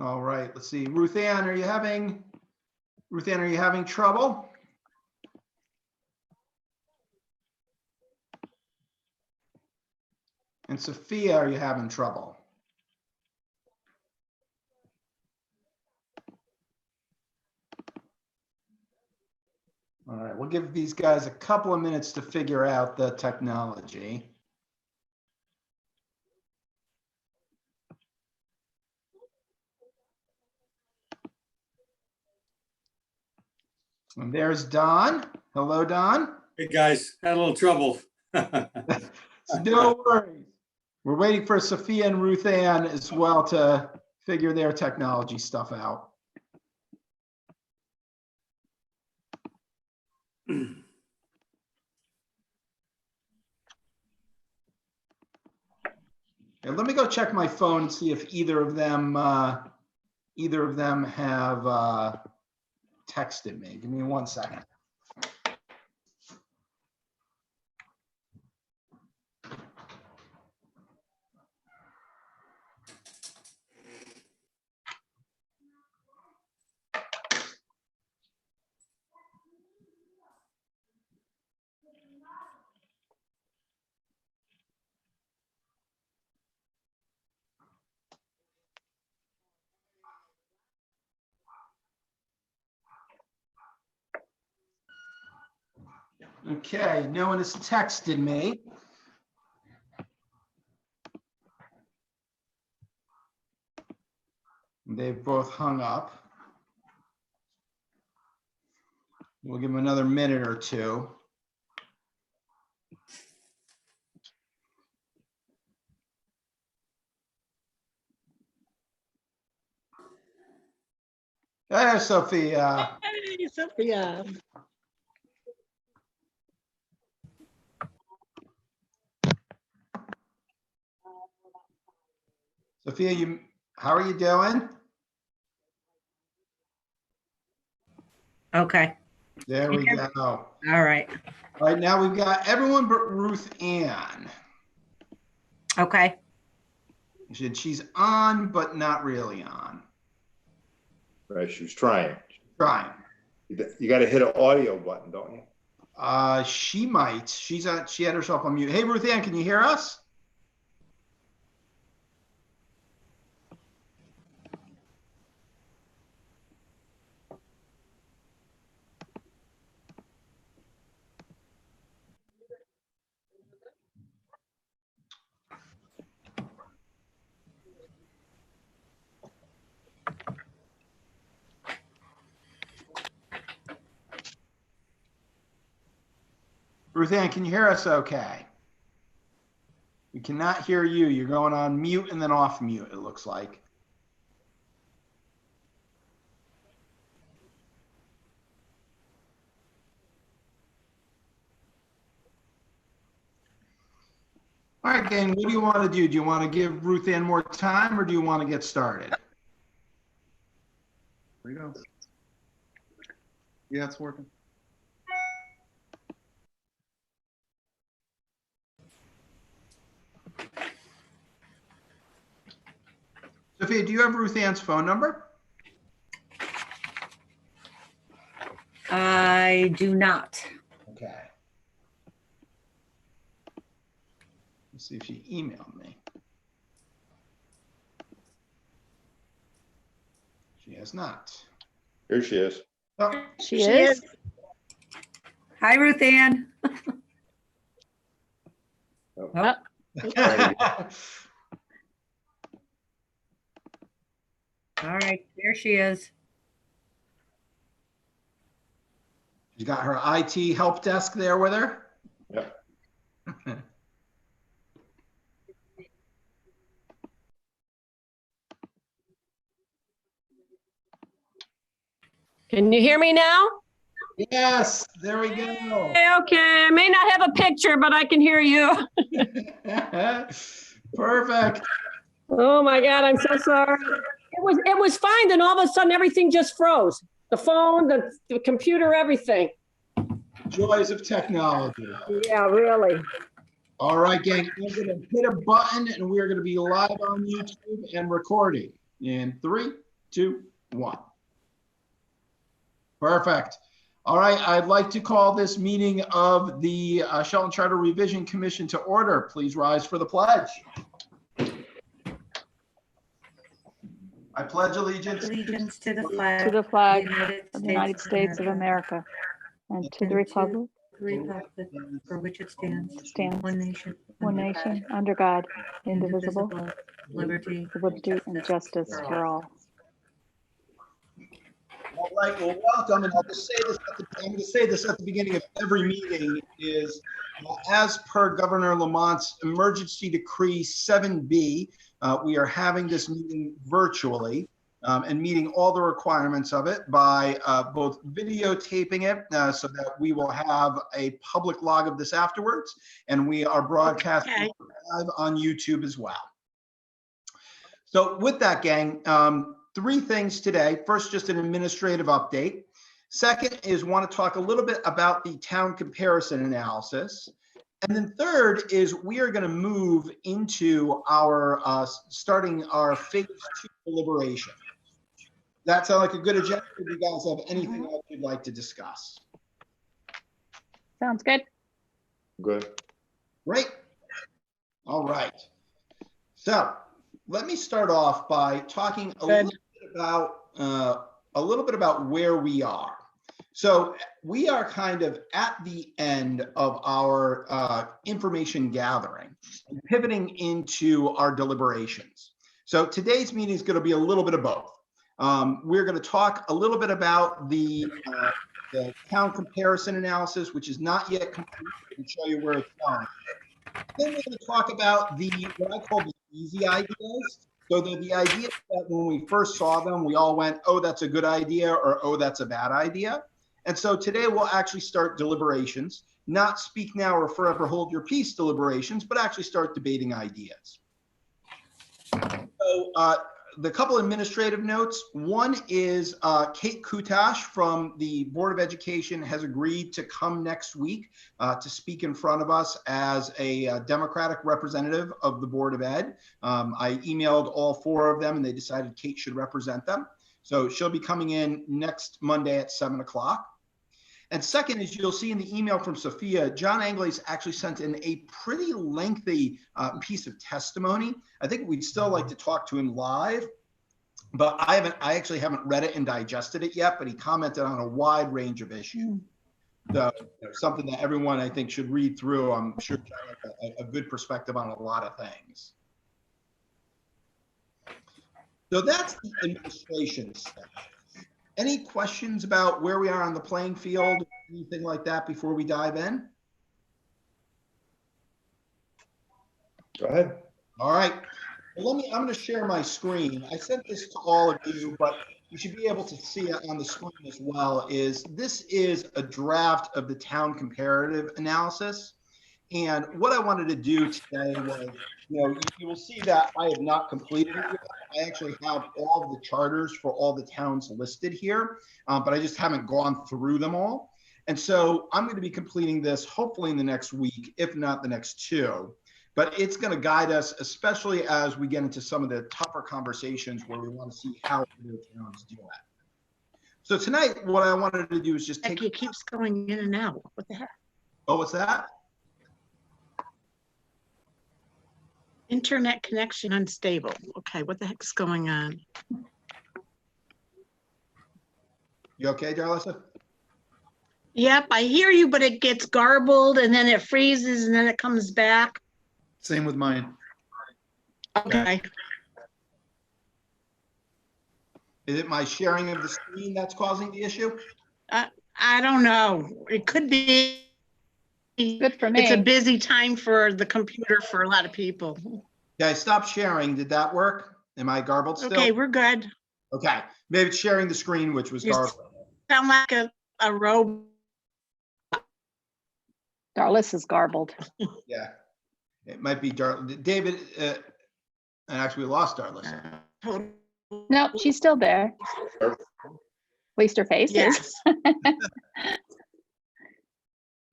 All right, let's see. Ruth Ann, are you having trouble? And Sophia, are you having trouble? All right, we'll give these guys a couple of minutes to figure out the technology. And there's Don. Hello, Don. Hey, guys, had a little trouble. No worries. We're waiting for Sophia and Ruth Ann as well to figure their technology stuff out. And let me go check my phone and see if either of them have texted me. Give me 1 second. Okay, no one has texted me. They've both hung up. We'll give them another minute or two. Hey, Sophia. Hey, Sophia. Sophia, how are you doing? Okay. There we go. All right. All right, now we've got everyone but Ruth Ann. Okay. She's on, but not really on. Right, she was trying. Trying. You got to hit an audio button, don't you? She might. She had herself on mute. Hey, Ruth Ann, can you hear us? Ruth Ann, can you hear us okay? We cannot hear you. You're going on mute and then off mute, it looks like. All right, gang, what do you want to do? Do you want to give Ruth Ann more time or do you want to get started? There you go. Yeah, it's working. Sophia, do you have Ruth Ann's phone number? I do not. Okay. Let's see if she emailed me. She has not. Here she is. Oh, She is. Hi, Ruth Ann. Oh, All right. There she is. She's got her IT help desk there with her. Yep. can you hear me now? Yes, there we go. Okay, I may not have a picture, but I can hear you. Perfect. Oh my God, I'm so sorry. It was fine, then all of a sudden everything just froze. The phone, the computer, everything. Joys of technology. Yeah, really. All right, gang, I'm going to hit a button and we're going to be live on YouTube and recording in 3, 2, 1. Perfect. All right, I'd like to call this meeting of the Shelton Charter Revision Commission to order. Please rise for the pledge. I pledge allegiance Allegiance to the to flag the flag of of the United States of America and to the republic for which it stands, stands one nation, one nation under God, indivisible, liberty, with liberty and justice for all. All right, well, welcome, and I'll just say this I'm going to say this at the beginning of every meeting is, as per Governor Lamont's emergency decree 7B, we are having this meeting virtually and meeting all the requirements of it by both videotaping it so that we will have a public log of this afterwards, and we are broadcasting live on YouTube as well. So with that, gang, 3 things today. First, just an administrative update. Second is want to talk a little bit about the town comparison analysis. And then third is we are going to move into our starting our phase 2 deliberation. That sound like a good agenda? Or do you guys have anything else you'd like to discuss? Sounds good. Good. Great. All right. So let me start off by talking a little bit about where we are. So we are kind of at the end of our information gathering and pivoting into our deliberations. So today's meeting is going to be a little bit of both. We're going to talk a little bit about the town comparison analysis, which is not yet complete. I can show you where it's going. Then we're going to talk about what I call the easy ideas. So the idea that when we first saw them, we all went, oh, that's a good idea, or oh, that's a bad idea. And so today we'll actually start deliberations, not speak now or forever hold your peace deliberations, but actually start debating ideas. So the couple administrative notes. One is Kate Kutash from the Board of Education has agreed to come next week to speak in front of us as a Democratic representative of the Board of Ed. I emailed all 4 of them and they decided Kate should represent them. So she'll be coming in next Monday at 7 o'clock. And second is you'll see in the email from Sophia, John Angles actually sent in a pretty lengthy piece of testimony. I think we'd still like to talk to him live, but I actually haven't read it and digested it yet, but he commented on a wide range of issues. So something that everyone I think should read through. I'm sure John has a good perspective on a lot of things. So that's the administration stuff. Any questions about where we are on the playing field, anything like that before we dive in? Go ahead. All right. Well, I'm going to share my screen. I sent this to all of you, but you should be able to see it on the screen as well. This is a draft of the town comparative analysis. And what I wanted to do today was, you will see that I have not completed it yet. I actually have all the charters for all the towns listed here, but I just haven't gone through them all. And so I'm going to be completing this hopefully in the next week, if not the next 2. But it's going to guide us, especially as we get into some of the tougher conversations where we want to see how other towns do it. So tonight, what I wanted to do is just take. It keeps going in and out. What the heck? Oh, what's that? Internet connection unstable. Okay, what the heck's going on? You okay, Darlissa? Yep, I hear you, but it gets garbled and then it freezes and then it comes back. Same with mine. Okay. Is it my sharing of the screen that's causing the issue? I don't know. It could be. Good for me. It's a busy time for the computer for a lot of people. Yeah, I stopped sharing. Did that work? Am I garbled still? Okay, we're good. Okay, maybe it's sharing the screen, which was You garbled. sound like a robot. Darlissa's garbled. Yeah, it might be David, and actually we lost Darlissa. Nope, she's still there. At least her face Yes. is.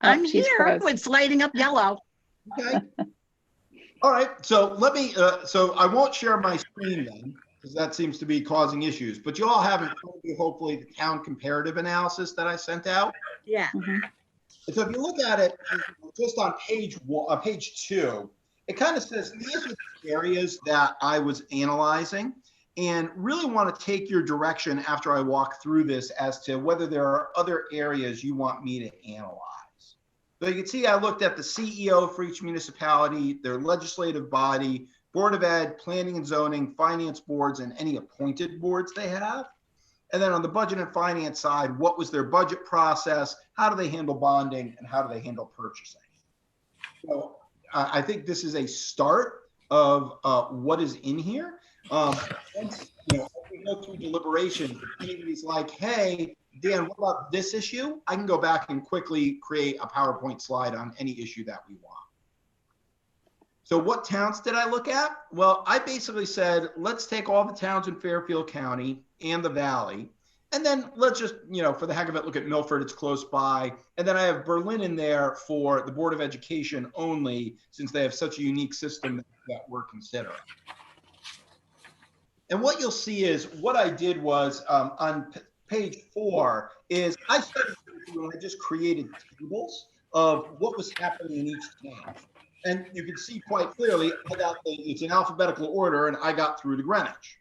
I'm she's here. frozen. It's lighting up yellow. Okay. All right, so let me, so I won't share my screen then. because that seems to be causing issues. But you all have in front of you, hopefully, the town comparative analysis that I sent out. Yeah. Mhm. And so if you look at it just on page 2, it kind of says these are the areas that I was analyzing, and really want to take your direction after I walk through this as to whether there are other areas you want me to analyze. So you can see I looked at the CEO for each municipality, their legislative body, Board of Ed, Planning and Zoning, Finance boards, and any appointed boards they have. And then on the budget and finance side, what was their budget process? How do they handle bonding? And how do they handle purchasing? So I think this is a start of what is in here. Once, as we go through deliberation, if anybody's like, hey, Dan, what about this issue? I can go back and quickly create a PowerPoint slide on any issue that we want. So what towns did I look at? Well, I basically said, let's take all the towns in Fairfield County and the Valley, and then let's just, for the heck of it, look at Milford, it's close by. And then I have Berlin in there for the Board of Education only, since they have such a unique system that we're considering. And what you'll see is what I did was on page 4 is I started and I just created tables of what was happening in each town. And you can see quite clearly, it's in alphabetical order, and I got through to Greenwich.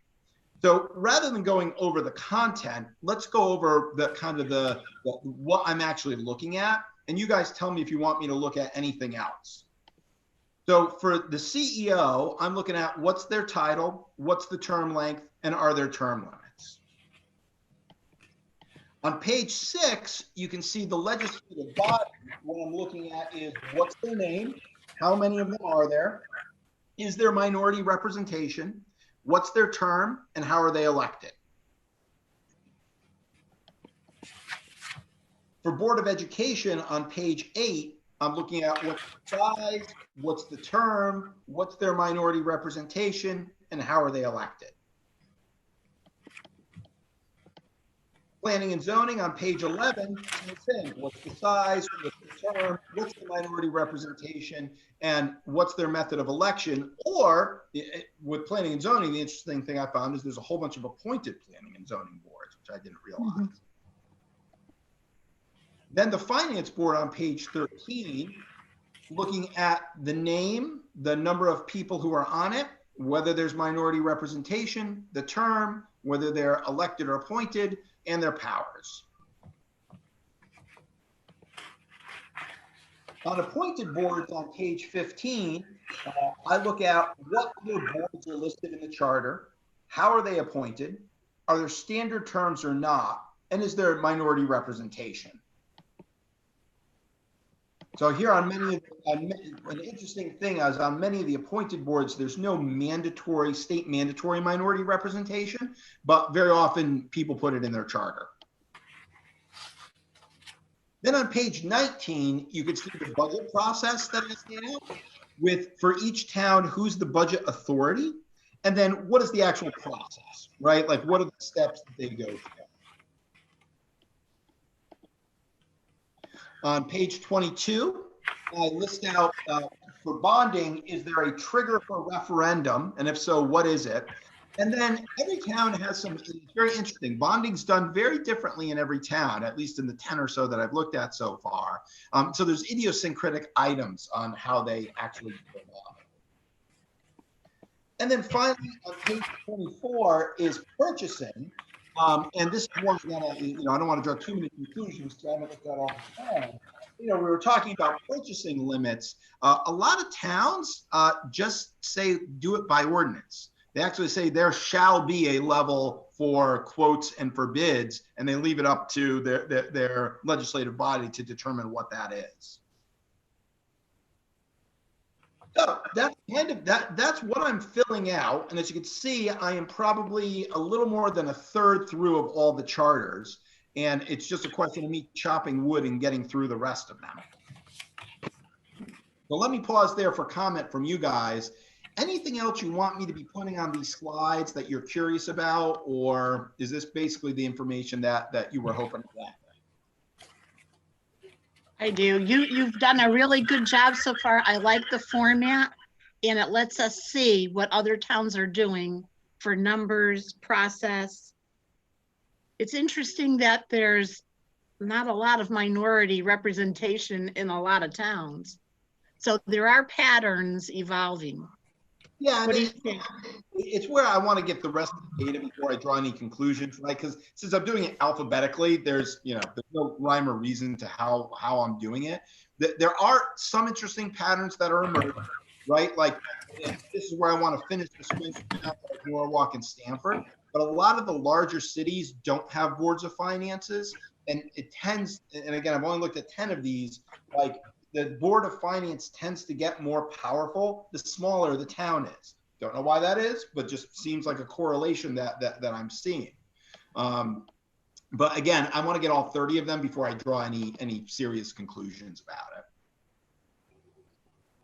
So rather than going over the content, let's go over the kind of the what I'm actually looking at. And you guys tell me if you want me to look at anything else. So for the CEO, I'm looking at what's their title, what's the term length, and are there term limits? On page 6, you can see the legislative body. What I'm looking at is what's their name, how many of them are there, is there minority representation, what's their term, and how are they elected? For Board of Education on page 8, I'm looking at what's the size, what's the term, what's their minority representation, and how are they elected? Planning and Zoning on page 11, same thing. What's the size, what's the term, what's the minority representation, and what's their method of election? Or with Planning and Zoning, the interesting thing I found is there's a whole bunch of appointed Planning and Zoning boards, which I didn't realize. Mm-hmm. Then the Finance Board on page 13, looking at the name, the number of people who are on it, whether there's minority representation, the term, whether they're elected or appointed, and their powers. On appointed boards on page 15, I look at what other boards are listed in the charter, how are they appointed, are there standard terms or not, and is there minority representation? So here on an interesting thing is on many of the appointed boards, there's no state mandatory minority representation, but very often people put it in their charter. Then on page 19, you can see the budget process that is out with, for each town, who's the budget authority, and then what is the actual process, right? Like what are the steps that they go through? On page 22, I list out for bonding, is there a trigger for referendum? And if so, what is it? And then every town has some, it's very interesting. Bonding's done very differently in every town, at least in the 10 or so that I've looked at so far. So there's idiosyncratic items on how they actually do bonding. And then finally, on page 24 is purchasing. And this is one that I don't want to draw too many conclusions because I haven't looked at all the time. We were talking about purchasing limits. A lot of towns just say do it by ordinance. They actually say there shall be a level for quotes and for bids, and they leave it up to their legislative body to determine what that is. So that's that's what I'm filling out. And as you can see, I am probably a little more than a third through of all the charters. And it's just a question of me chopping wood and getting through the rest of them. So let me pause there for comment from you guys. Anything else you want me to be putting on these slides that you're curious about? Or is this basically the information that you were hoping to get? I do. You've done a really good job so far. I like the format, and it lets us see what other towns are doing for numbers, process. It's interesting that there's not a lot of minority representation in a lot of towns. So there are patterns evolving. Yeah, What do you and think? it's where I want to get the rest of the data before I draw any conclusions, right? Because since I'm doing it alphabetically, there's no rhyme or reason to how I'm doing it. There are some interesting patterns that are emerging, right? Like this is where I want to finish the swing like Norwalk and Stanford. But a lot of the larger cities don't have boards of finances, and it tends. And again, I've only looked at 10 of these. Like the board of finance tends to get more powerful the smaller the town is. Don't know why that is, but just seems like a correlation that I'm seeing. But again, I want to get all 30 of them before I draw any serious conclusions about it.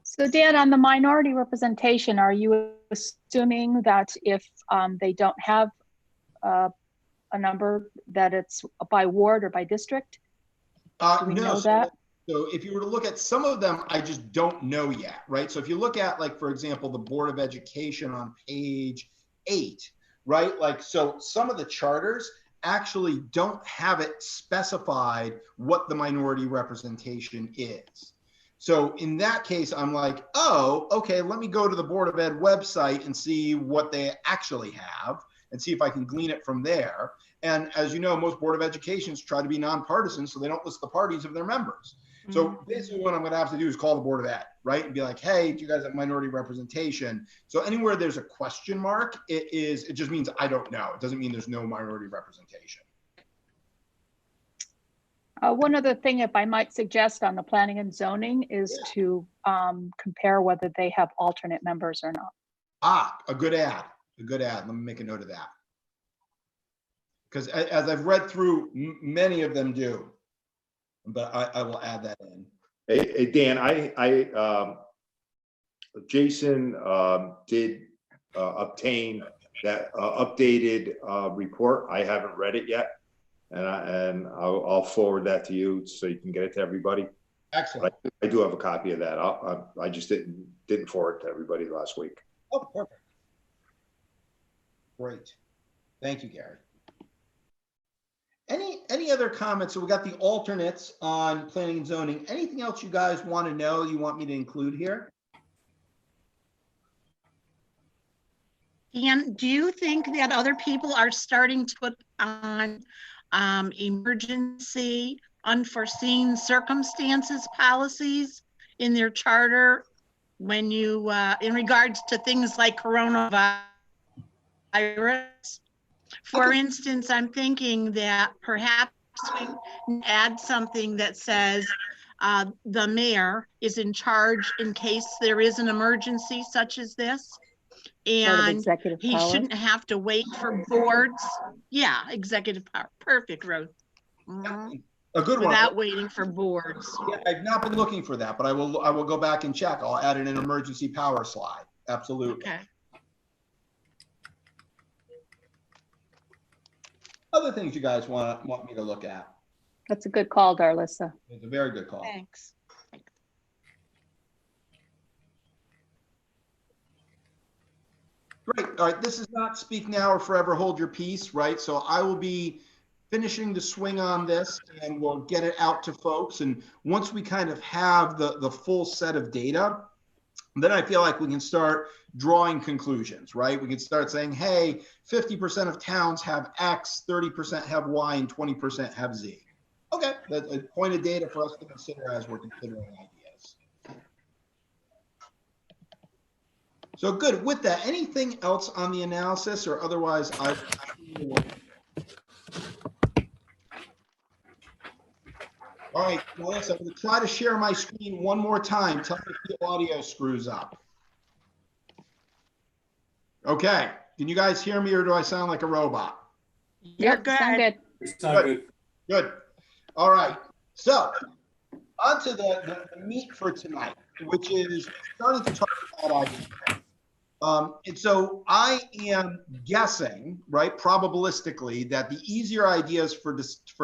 So Dan, on the minority representation, are you assuming that if they don't have a number, that it's by ward or by district? Do we know that? So if you were to look at some of them, I just don't know yet, right? So if you look at, like, for example, the Board of Education on page 8, right? Like, so some of the charters actually don't have it specified what the minority representation is. So in that case, I'm like, oh, okay, let me go to the Board of Ed website and see what they actually have and see if I can glean it from there. And as you know, most Board of Educations try to be nonpartisan, so they don't list the parties of their members. So basically what I'm going to have to do is call the Board of Ed, right? And be like, hey, do you guys have minority representation? So anywhere there's a question mark, it just means I don't know. It doesn't mean there's no minority representation. One other thing, if I might suggest on the planning and zoning, is to compare whether they have alternate members or not. Ah, a good ad. A good ad. Let me make a note of that. Because as I've read through, many of them do. But I will add that in. Hey, Dan, Jason did obtain that updated report. I haven't read it yet, and I'll forward that to you so you can get it to everybody. Excellent. I do have a copy of that. I just didn't forward it to everybody last week. Oh, perfect. Great. Thank you, Gary. Any other comments? So we got the alternates on planning and zoning. Anything else you guys want to know you want me to include here? Dan, do you think that other people are starting to put on emergency, unforeseen circumstances policies in their charter when you, in regards to things like coronavirus? For instance, I'm thinking that perhaps we add something that says the mayor is in charge in case there is an emergency such as this. And he power. shouldn't have to wait for boards. Yeah, executive power. Perfect, Rose. A good one. Without waiting for boards. Yeah, I've not been looking for that, but I will go back and check. I'll add in an emergency power slide. Absolutely. Okay. Other things you guys want me to look at? That's a good call, Darlissa. It's a very good call. Thanks. Great. All right. This is not speak now or forever hold your peace, right? So I will be finishing the swing on this and we'll get it out to folks. And once we kind of have the full set of data, then I feel like we can start drawing conclusions, right? We can start saying, hey, 50% of towns have X, 30% have Y, and 20% have Z. Okay, that's a point of data for us to consider as we're considering ideas. So good. With that, anything else on the analysis or otherwise? All right, Melissa, I'm going to try to share my screen one more time. Tell me if the audio screws up. Okay, can you guys hear me or do I sound like a robot? You're Yep, good. sound good. It's not good. Good. All right. So on to the meat for tonight, which is starting to talk about ideas. And so I am guessing, right, probabilistically, that the easier ideas for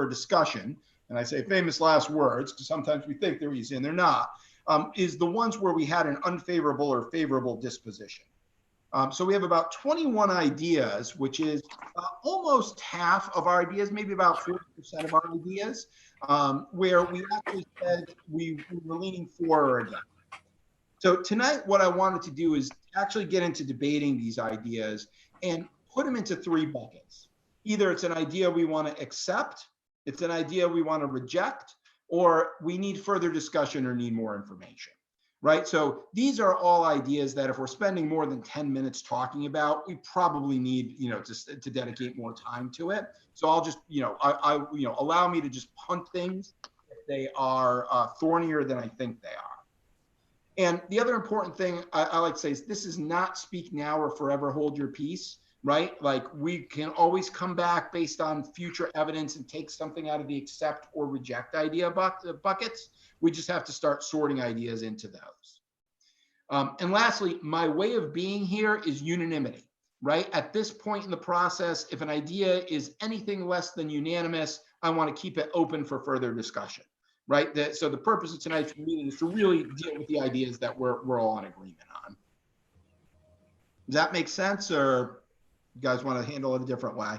discussion, and I say famous last words because sometimes we think they're easy and they're not, is the ones where we had an unfavorable or favorable disposition. So we have about 21 ideas, which is almost half of our ideas, maybe about 40% of our ideas, where we actually said we were leaning for or against. So tonight, what I wanted to do is actually get into debating these ideas and put them into three buckets. Either it's an idea we want to accept, it's an idea we want to reject, or we need further discussion or need more information, right? So these are all ideas that if we're spending more than 10 minutes talking about, we probably need, to dedicate more time to it. So I'll just, allow me to just punt things if they are thornier than I think they are. And the other important thing I like to say is this is not speak now or forever hold your peace, right? Like we can always come back based on future evidence and take something out of the accept or reject idea buckets. We just have to start sorting ideas into those. And lastly, my way of being here is unanimity, right? At this point in the process, if an idea is anything less than unanimous, I want to keep it open for further discussion. Right. So the purpose of tonight's meeting is to really deal with the ideas that we're all in agreement on. Does that make sense, or you guys want to handle it a different way?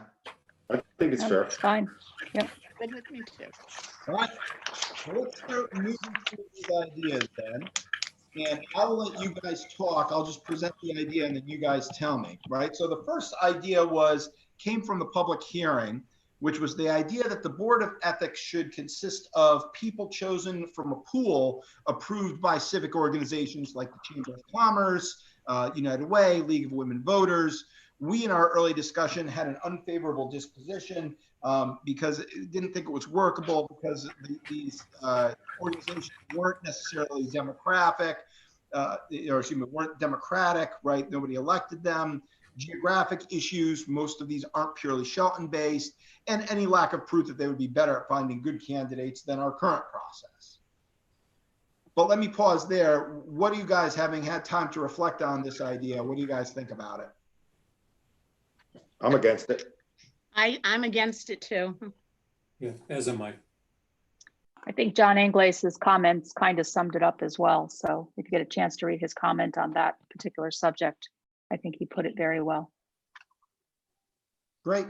I think it's fair. It's fine. Yep. Good with me too. All right. So let's start moving through these ideas then. And I'll let you guys talk. I'll just present the idea and then you guys tell me, right? So the first idea came from the public hearing, which was the idea that the Board of Ethics should consist of people chosen from a pool approved by civic organizations like the Chamber of Commerce, United Way, League of Women Voters. We, in our early discussion, had an unfavorable disposition because it didn't think it was workable because these organizations weren't necessarily democratic, weren't democratic, right? Nobody elected them. Geographic issues, most of these aren't purely Shelton based, and any lack of proof that they would be better at finding good candidates than our current process. But let me pause there. What do you guys, having had time to reflect on this idea, what do you guys think about it? I'm against it. I'm against it too. Yeah, as am I. I think John Inglase's comments kind of summed it up as well. So if you get a chance to read his comment on that particular subject, I think he put it very well. Great.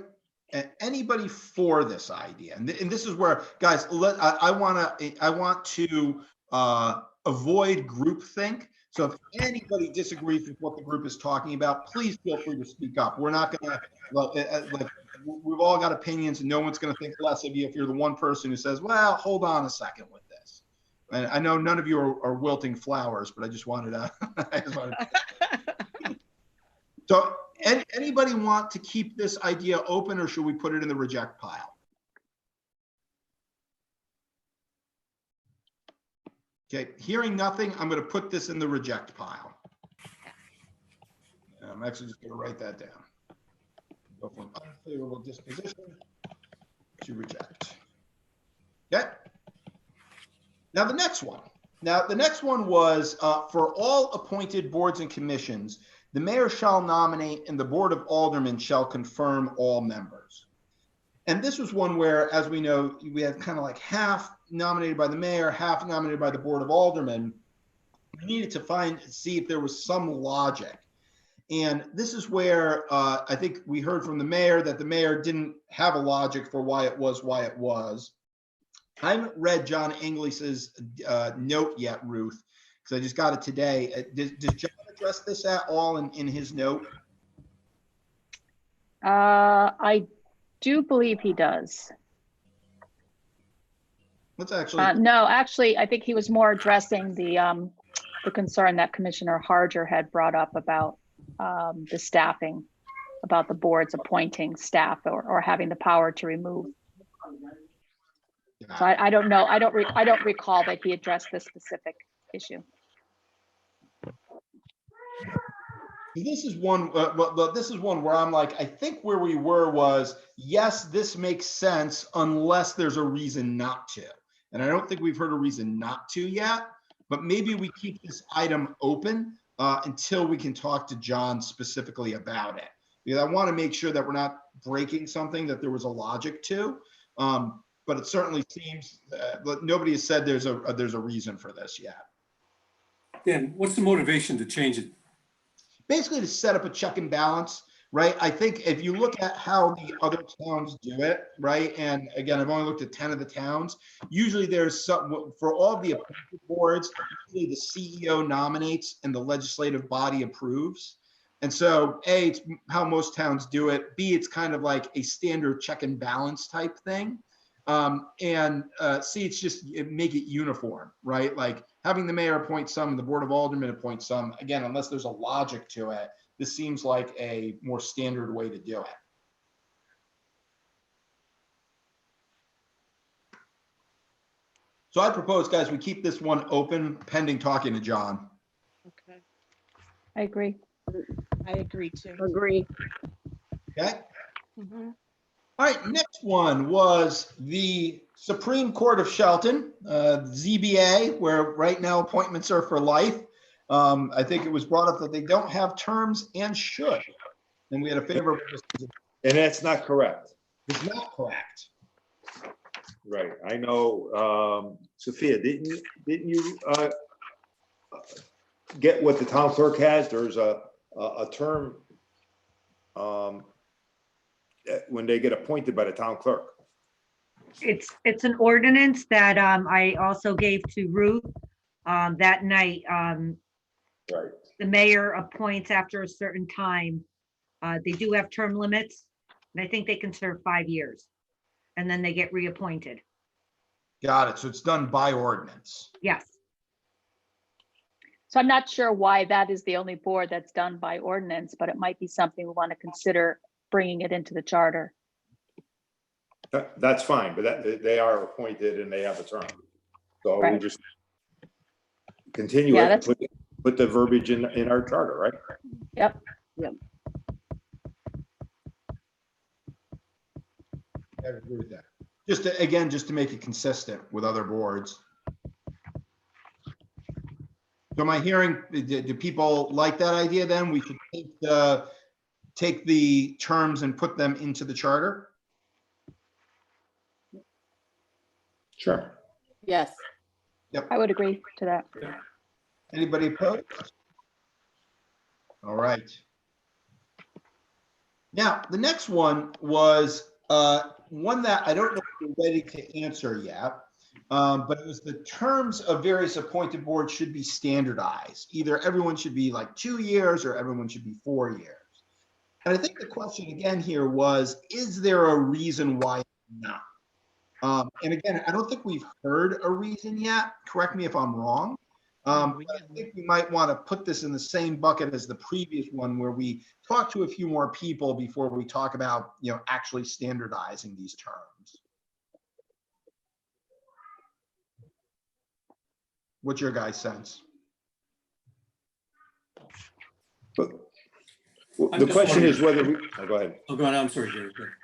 Anybody for this idea? And this is where, guys, I want to avoid groupthink. So if anybody disagrees with what the group is talking about, please feel free to speak up. We're not going to, we've all got opinions and no one's going to think less of you if you're the one person who says, well, hold on a second with this. And I know none of you are wilting flowers, but I just wanted to, So anybody want to keep this idea open or should we put it in the reject pile? Okay, hearing nothing, I'm going to put this in the reject pile. And I'm actually just going to write that down. Go from unfavorable disposition to reject. Okay. Now the next one. Was for all appointed boards and commissions, the mayor shall nominate and the board of aldermen shall confirm all members. And this was one where, as we know, we had kind of like half nominated by the mayor, half nominated by the board of aldermen. We needed to see if there was some logic. And this is where I think we heard from the mayor that the mayor didn't have a logic for why it was. I haven't read John Inglis's note yet, Ruth, because I just got it today. Does John address this at all in his note? I do believe he does. Let's actually. No, actually, I think he was more addressing the concern that Commissioner Harger had brought up about the staffing, about the boards appointing staff or having the power to remove. So I don't know. I don't recall that he addressed this specific issue. This is one. This is one where I'm like, I think where we were was, yes, this makes sense unless there's a reason not to, and I don't think we've heard a reason not to yet. But maybe we keep this item open until we can talk to John specifically about it, because I want to make sure that we're not breaking something that there was a logic to. But it certainly seems nobody has said there's a reason for this yet. Dan, what's the motivation to change it? basically to set up a check and balance, right? I think if you look at how the other towns do it, right? And again, I've only looked at 10 of the towns. Usually there's some, for all of the appointed boards, usually the CEO nominates and the legislative body approves. And so A, it's how most towns do it. B, it's kind of like a standard check and balance type thing. And C, it's just make it uniform, right? Like having the mayor appoint some and the board of aldermen appoint some, again, unless there's a logic to it, this seems like a more standard way to do it. So I propose, guys, we keep this one open pending talking to John. Okay, I agree. I agree too. Agree. Okay. Mhm. All right, next one was the Supreme Court of Shelton, ZBA, where right now appointments are for life. I think it was brought up that they don't have terms and should. And we had a favorable decision. And that's not correct. It's not correct. Right, I know, Sophia, didn't you get what the town clerk has? There's a term when they get appointed by the town clerk. It's an ordinance that I also gave to Ruth that night. Right. The mayor appoints after a certain time. They do have term limits, and I think they can serve 5 years, and then they get reappointed. Got it. So it's done by ordinance. Yes. So I'm not sure why that is the only board that's done by ordinance, but it might be something we want to consider bringing it into the charter. That's fine, but they are appointed and they have a term. So we Right. just continue Yeah, it, put the verbiage in our charter, right? Yep. I agree with that. Just to, again, just to make it consistent with other boards. So am I hearing, do people like that idea then? We should take the terms and put them into the charter? Sure. Yes. I would agree to that. Anybody opposed? All right. Now, the next one was one that I don't know if you're ready to answer yet, but it was the terms of various appointed boards should be standardized. Either everyone should be like 2 years or everyone should be 4 years. And I think the question again here was, is there a reason why not? And again, I don't think we've heard a reason yet. Correct me if I'm wrong. But I think we might want to put this in the same bucket as the previous one, where we talk to a few more people before we talk about, actually standardizing these terms. What's your guys' sense? But I'm the just question is wondering- whether we, oh, go ahead. Oh, go on, I'm sorry, Gary. Go ahead.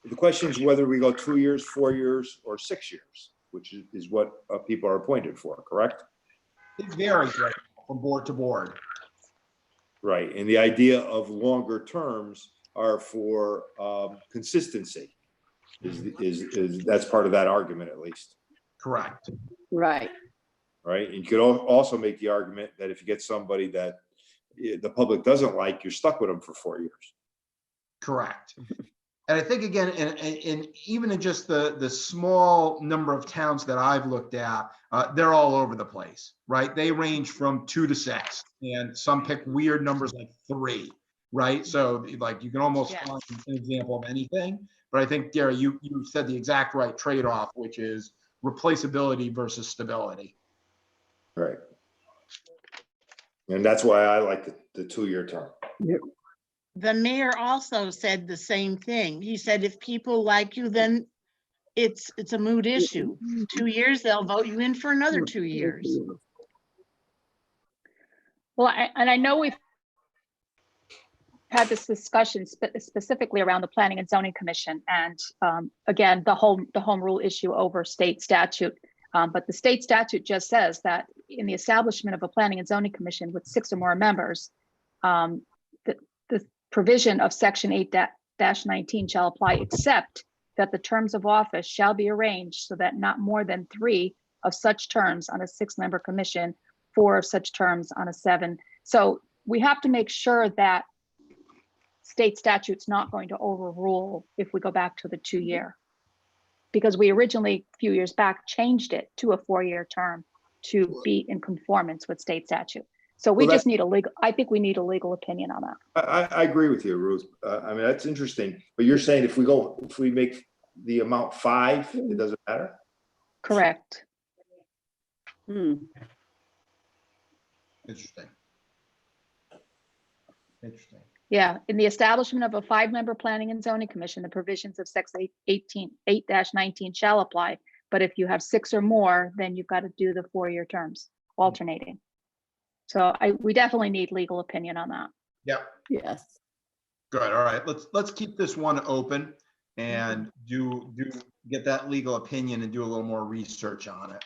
The question is whether we go 2 years, 4 years, or 6 years, which is what people are appointed for, correct? It varies right now from board to board. Right, and the idea of longer terms are for consistency. Is that's part of that argument at least, Correct. Right. right? And you could also make the argument that if you get somebody that the public doesn't like, you're stuck with them for 4 years. Correct. And I think again, and even in just the small number of towns that I've looked at, they're all over the place, right? They range from 2 to 6, and some pick weird numbers like 3, right? So like you can almost Yes. find an example of anything. But I think, Gary, you said the exact right trade-off, which is replaceability versus stability. Right. And that's why I like the 2-year term. The mayor also said the same thing. He said, if people like you, then it's a moot issue. 2 years, they'll vote you in for another 2 years. Well, I know we've had this discussion specifically around the Planning and Zoning Commission, and again, the home rule issue over state statute. But the state statute just says that in the establishment of a Planning and Zoning Commission with 6 or more members, the provision of Section 8-19 shall apply, except that the terms of office shall be arranged so that not more than 3 of such terms on a 6-member commission, 4 of such terms on a 7. So we have to make sure that state statute's not going to overrule if we go back to the 2-year. Because we originally, a few years back, changed it to a 4-year term to be in conformance with state statute. So we Well, just need I think we need a legal opinion on that. I agree with you, Ruth. I mean, that's interesting, but you're saying if we make the amount 5, it doesn't matter? Correct. Interesting. Interesting. Yeah, in the establishment of a 5-member planning and zoning commission, the provisions of section 8-19 shall apply. But if you have 6 or more, then you've got to do the 4-year terms, alternating. So we definitely need legal opinion on that. Yep. Yes. Good. All right. Let's keep this one open and get that legal opinion and do a little more research on it.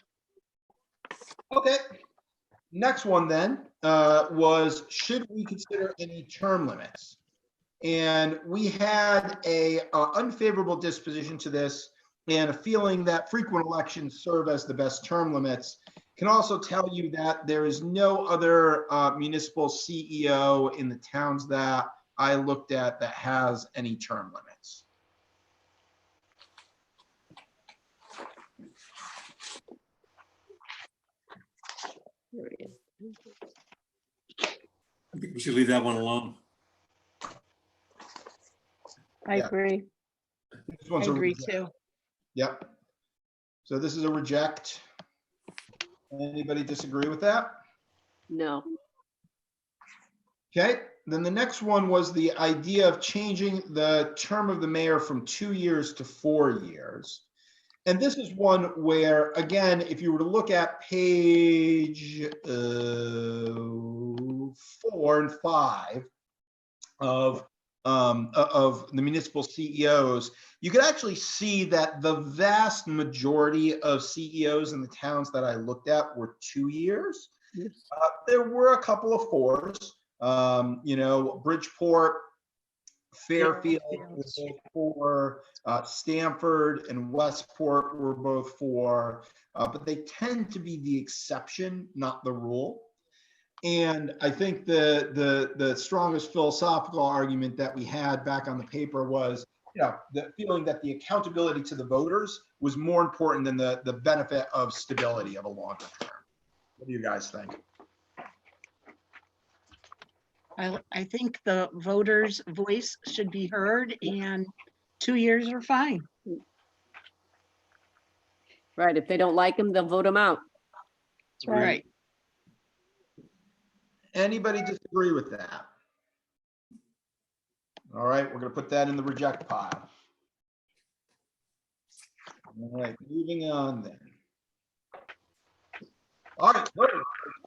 Okay. Next one then was, should we consider any term limits? And we had a unfavorable disposition to this and a feeling that frequent elections serve as the best term limits. Can also tell you that there is no other municipal CEO in the towns that I looked at that has any term limits. I think we should leave that one alone. I Yeah. agree. This one's I a agree reject. too. Yep. So this is a reject. Anybody disagree with that? No. Okay, then the next one was the idea of changing the term of the mayor from 2 years to 4 years. And this is one where, again, if you were to look at page 4 and 5 of the municipal CEOs, you could actually see that the vast majority of CEOs in the towns that I looked at were 2 years. There were a couple of 4s. Bridgeport, Fairfield were both 4, Stamford and Westport were both 4, but they tend to be the exception, not the rule. And I think the strongest philosophical argument that we had back on the paper was, the feeling that the accountability to the voters was more important than the benefit of stability of a longer term. What do you guys think? I think the voters' voice should be heard, and 2 years are fine. Right. If they don't like him, they'll vote him out. That's right. Anybody disagree with that? All right, we're going to put that in the reject pile. All right, moving on then. All right,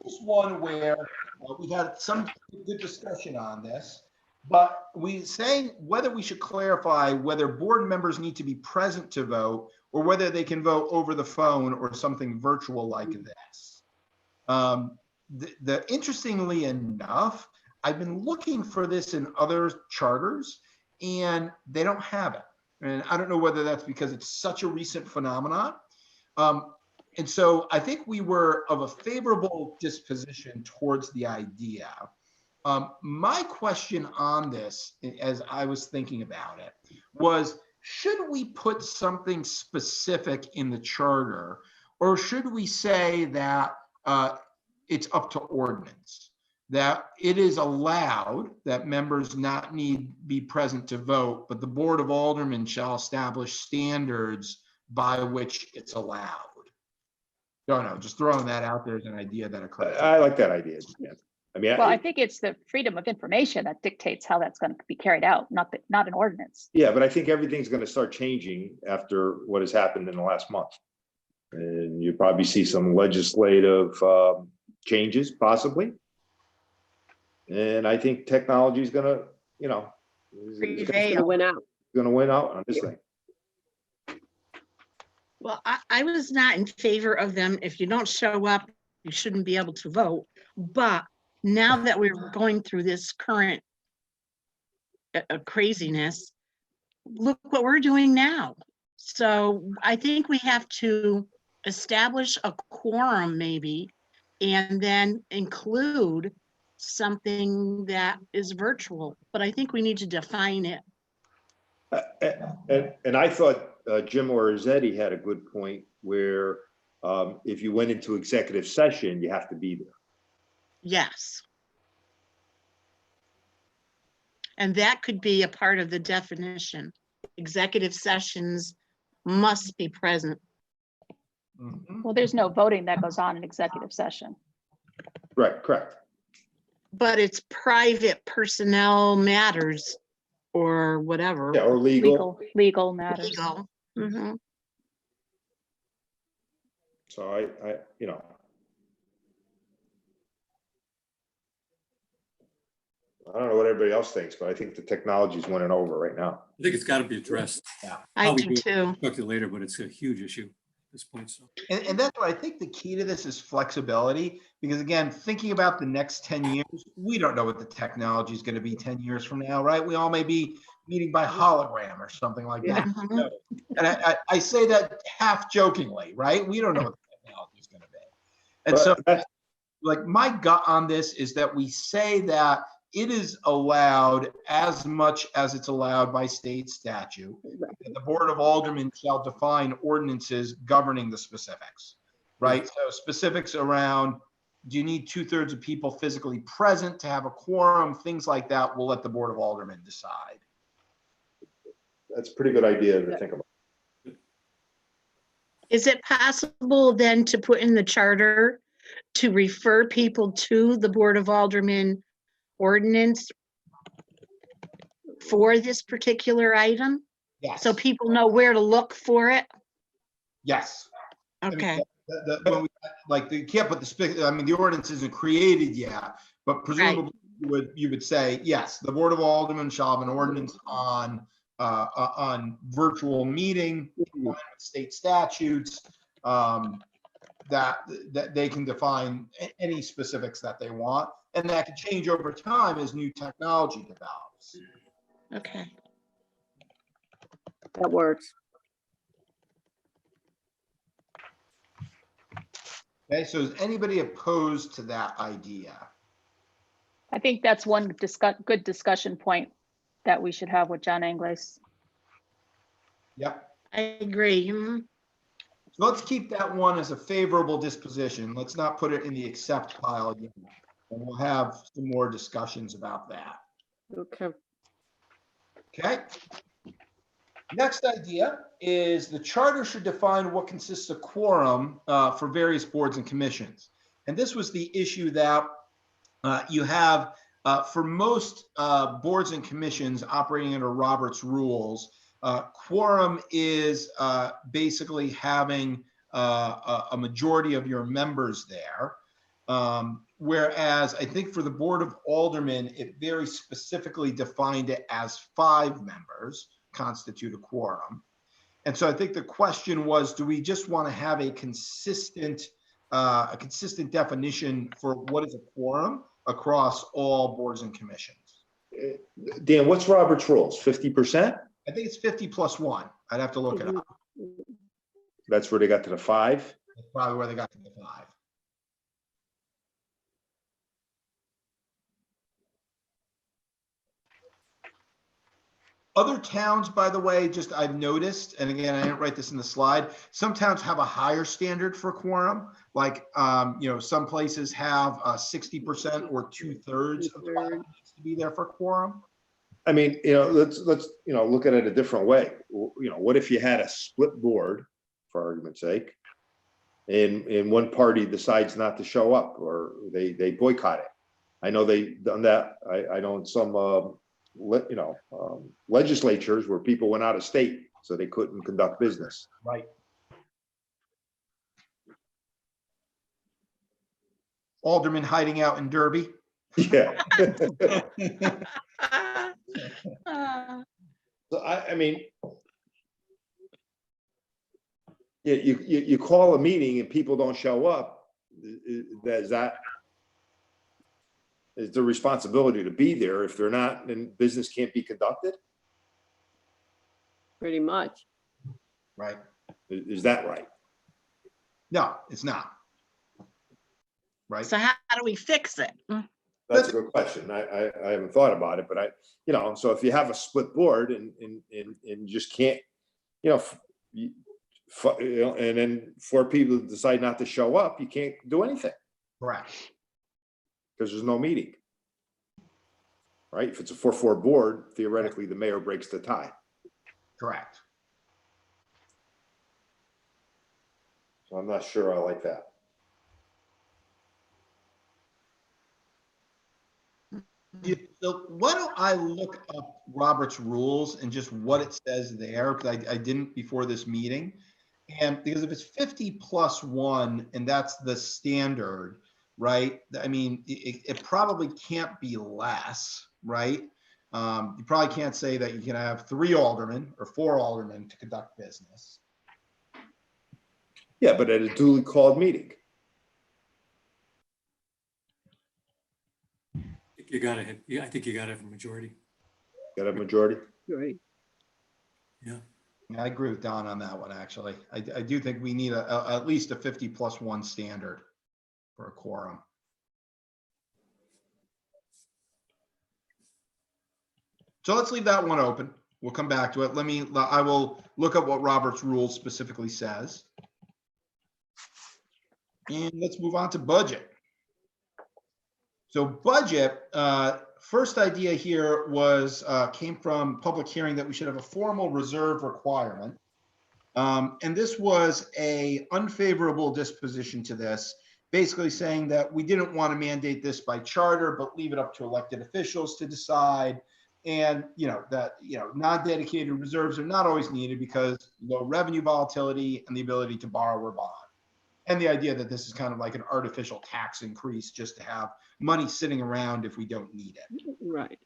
this one where we had some good discussion on this, but we saying whether we should clarify whether board members need to be present to vote or whether they can vote over the phone or something virtual like this. Interestingly enough, I've been looking for this in other charters and they don't have it. And I don't know whether that's because it's such a recent phenomenon. And so I think we were of a favorable disposition towards the idea. My question on this, as I was thinking about it, was should we put something specific in the charter, or should we say that it's up to ordinance, that it is allowed that members not need be present to vote, but the Board of Aldermen shall establish standards by which it's allowed? Don't know, just throwing that out there as an idea that occurs. I like that idea. Yeah. I mean, Well, I think it's the freedom of information that dictates how that's going to be carried out, not an ordinance. yeah, but I think everything's going to start changing after what has happened in the last month. And you probably see some legislative changes possibly. And I think technology is going to, It's gonna win out. going to win out on this thing. Well, I was not in favor of them. If you don't show up, you shouldn't be able to vote. But now that we're going through this current craziness, look what we're doing now. So I think we have to establish a quorum maybe, and then include something that is virtual, but I think we need to define it. And I thought Jim Orizzetti had a good point where if you went into executive session, you have to be there. Yes. And that could be a part of the definition. Executive sessions must be present. Mhm. Well, there's no voting that goes on in executive session. Right, correct. But it's private personnel matters or whatever. Yeah, or legal. Legal matters. Legal. Mhm. So I, you know. I don't know what everybody else thinks, but I think the technology's winning over right now. I think it's got to be addressed. I How we do do it, too. talk to you later, but it's a huge issue at this point. So And that's what I think the key to this is flexibility, because again, thinking about the next 10 years, we don't know what the technology is going to be 10 years from now, right? We all may be meeting by hologram or something like that. Mhm. And I say that half jokingly, right? We don't know what the technology is going to be. And But so that's- like my gut on this is that we say that it is allowed as much as it's allowed by state statute. The Board of Aldermen shall define ordinances governing the specifics, right? So specifics around, do you need 2/3 of people physically present to have a quorum? Things like that, we'll let the Board of Aldermen decide. That's a pretty good idea to think about. Is it possible then to put in the charter to refer people to the Board of Aldermen ordinance for this particular item? Yes. So people know where to look for it? Yes. I mean, Okay, when we, like, you can't put I mean, the ordinance isn't created yet, but presumably you would say, yes, the Board of Aldermen shall have an ordinance on virtual meeting, in line with state statutes, that they can define any specifics that they want, and that can change over time as new technology develops. okay. That works. Okay, so is anybody opposed to that idea? I think that's one good discussion point that we should have with John Angles. Yep. I agree. Mhm. So let's keep that one as a favorable disposition. Let's not put it in the accept pile yet. And we'll have some more discussions about that. Okay. Okay. Next idea is the charter should define what consists of quorum for various boards and commissions. And this was the issue that you have for most boards and commissions operating under Robert's rules. Quorum is basically having a majority of your members there. Whereas I think for the Board of Aldermen, it very specifically defined it as 5 members constitute a quorum. And so I think the question was, do we just want to have a consistent definition for what is a quorum across all boards and commissions? Dan, what's Robert's rules? 50%? I think it's 50 plus 1. I'd have to look it up. That's where they got to the 5? That's probably where they got to the 5. Other towns, by the way, just I've noticed, and again, I didn't write this in the slide, some towns have a higher standard for quorum. Like, some places have 60% or 2/3 of the body needs to be there for quorum. I mean, let's look at it a different way. What if you had a split board, for argument's sake, and one party decides not to show up, or they boycott it? I know they've done that. I know in some legislatures where people went out of state, so they couldn't conduct business. Right. Alderman hiding out in Derby. Yeah. Uh, So I mean, yeah, you call a meeting and people don't show up. Is the responsibility to be there? If they're not, then business can't be conducted. Pretty much. Right. Is that right? No, it's not. Right. So how do we fix it? That's a good question. I haven't thought about it, but so if you have a split board and just can't, and then 4 people decide not to show up, you can't do anything Correct. because there's no meeting. Right? If it's a 4-4 board, theoretically, the mayor breaks the tie. Correct. So I'm not sure I like that. So why don't I look up Robert's rules and just what it says there, because I didn't before this meeting. And because if it's 50 plus 1 and that's the standard, right? I mean, it probably can't be less, right? You probably can't say that you can have 3 aldermen or 4 aldermen to conduct business. Yeah, but at a duly called meeting. I think you gotta have a majority. Got a majority? Right. Yeah. Yeah, I agree with Don on that one, actually. I do think we need at least a 50 plus 1 standard for a quorum. So let's leave that one open. We'll come back to it. I will look up what Robert's rules specifically says. And let's move on to budget. So budget, first idea here was came from public hearing that we should have a formal reserve requirement. And this was a unfavorable disposition to this, basically saying that we didn't want to mandate this by charter, but leave it up to elected officials to decide. And non-dedicated reserves are not always needed because low revenue volatility and the ability to borrow or bond. And the idea that this is kind of like an artificial tax increase just to have money sitting around if we don't need it. Right.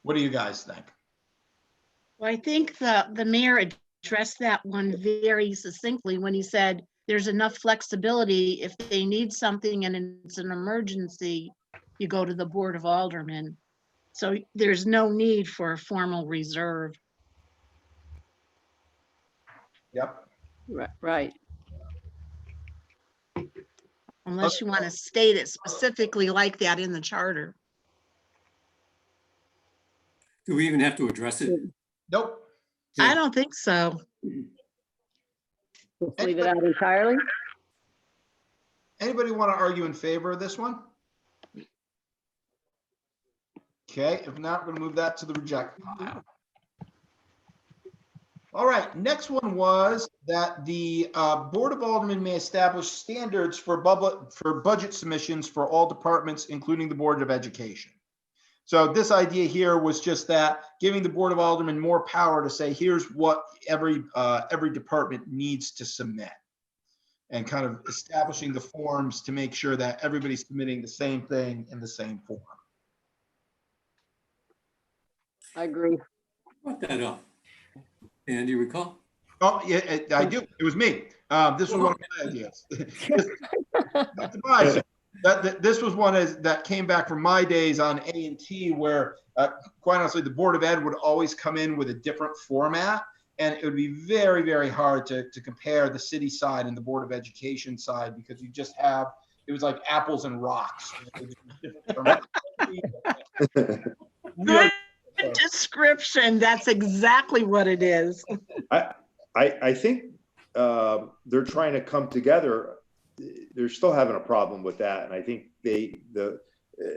What do you guys think? Well, I think the mayor addressed that one very succinctly when he said there's enough flexibility. If they need something and it's an emergency, you go to the Board of Aldermen. So there's no need for a formal reserve. Yep. Right. Unless you want to state it specifically like that in the charter. Do we even have to address it? Nope. I don't think so. Let's leave it out entirely. Anybody want to argue in favor of this one? Okay, if not, we're going to move that to the reject pile. All right, next one was that the Board of Aldermen may establish standards for budget submissions for all departments, including the Board of Education. So this idea here was just that giving the Board of Aldermen more power to say, here's what every department needs to submit, and kind of establishing the forms to make sure that everybody's submitting the same thing in the same form. I agree. Brought that up. And do you recall? Oh, yeah, I do. It was me. This was one of my ideas. Not surprising. This was one that came back from my days on A&T, where quite honestly, the Board of Ed would always come in with a different format, and it would be very, very hard to compare the city side and the Board of Education side, because you just have, it was like apples and rocks. Good description. That's exactly what it is. I think they're trying to come together. They're still having a problem with that, and I think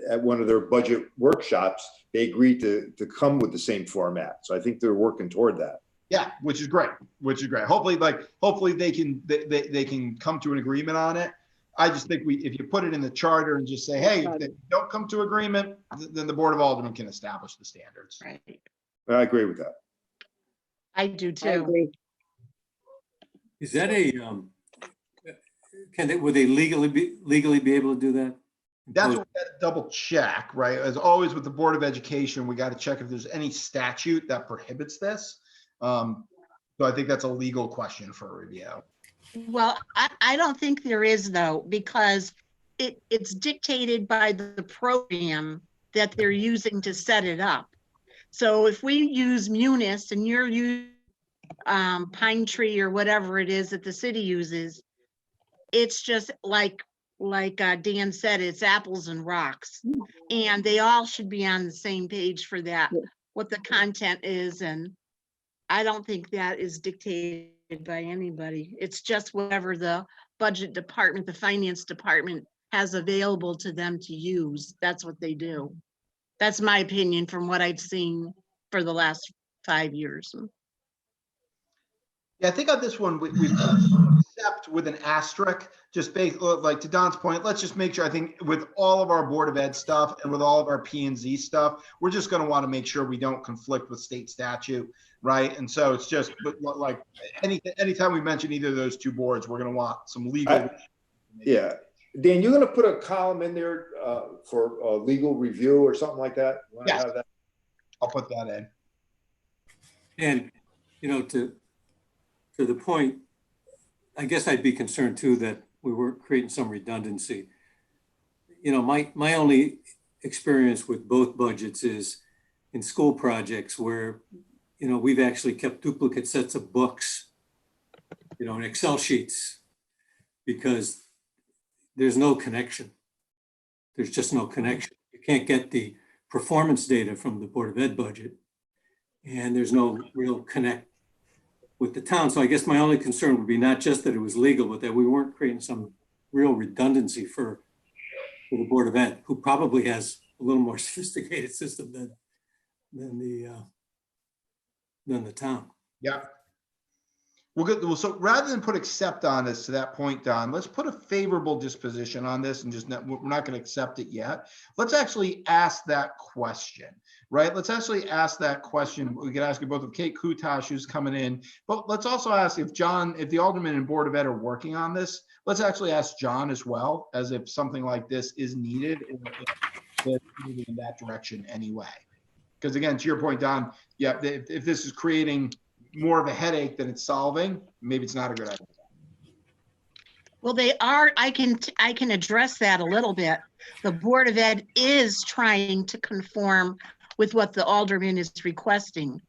at one of their budget workshops, they agreed to come with the same format. So I think they're working toward that. Yeah, which is great. Hopefully they can come to an agreement on it. I just think if you put it in the charter and just say, hey, if they don't come to agreement, then the Board of Aldermen can establish the standards. Right. I agree with that. I do too. I agree. Is that would they legally be able to do that? That's what we got to double check, right? As always with the Board of Education, we got to check if there's any statute that prohibits this. So I think that's a legal question for a review. Well, I don't think there is, though, because it's dictated by the program that they're using to set it up. So if we use Munis and you're using Pine Tree or whatever it is that the city uses, it's just like like Dan said, it's apples and rocks. And they all should be on the same page for that, what the content is. And I don't think that is dictated by anybody. It's just whatever the budget department, the finance department has available to them to use. That's what they do. That's my opinion from what I've seen for the last 5 years. Yeah, I think on this one, we accept with an asterisk, just based, like to Don's point, let's just make sure, I think with all of our Board of Ed stuff and with all of our P and Z stuff, we're just going to want to make sure we don't conflict with state statute, right? And so it's just like anytime we mention either of those two boards, we're going to want some legal. Yeah. Dan, you're going to put a column in there for legal review or something like that? You wanna Yes. have that? I'll put that in. And, you know, to the point, I guess I'd be concerned too that we were creating some redundancy. You know, my only experience with both budgets is in school projects where, you know, we've actually kept duplicate sets of books, you know, in Excel sheets, because there's no connection. There's just no connection. You can't get the performance data from the Board of Ed budget, and there's no real connect with the town. So I guess my only concern would be not just that it was legal, but that we weren't creating some real redundancy for the Board of Ed, who probably has a little more sophisticated system than the town. Yeah. Well, good. Well, so rather than put accept on this, to that point, Don, let's put a favorable disposition on this and just we're not going to accept it yet. Let's actually ask that question, right? Let's actually ask that question. We could ask it both of Kate Kutash, who's coming in, but let's also ask if the Alderman and Board of Ed are working on this. Let's actually ask John as well, as if something like this is needed or if moving in that direction anyway. Because again, to your point, Don, yeah, if this is creating more of a headache than it's solving, maybe it's not a good idea. Well, they are, I can address that a little bit. The Board of Ed is trying to conform with what the Alderman is requesting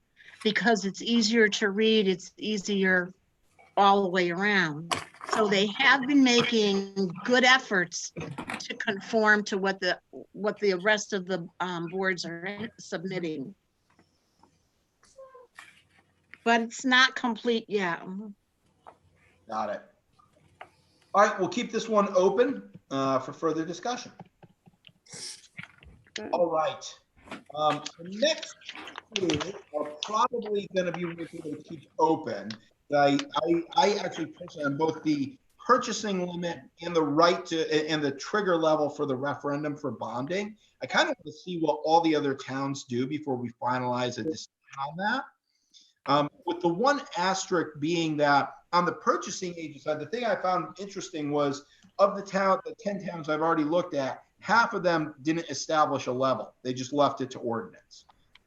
because it's easier to read, it's easier all the way around. So they have been making good efforts to conform to what the rest of the boards are submitting. But it's not complete yet. Got it. All right, we'll keep this one open for further discussion. All right. The next two are probably going to be what we're going to keep open. I actually personally on both the purchasing limit and the right to and the trigger level for the referendum for bonding. I kind of want to see what all the other towns do before we finalize a decision on that. With the one asterisk being that on the purchasing agent side, the thing I found interesting was of the 10 towns I've already looked at, half of them didn't establish a level. They just left it to ordinance.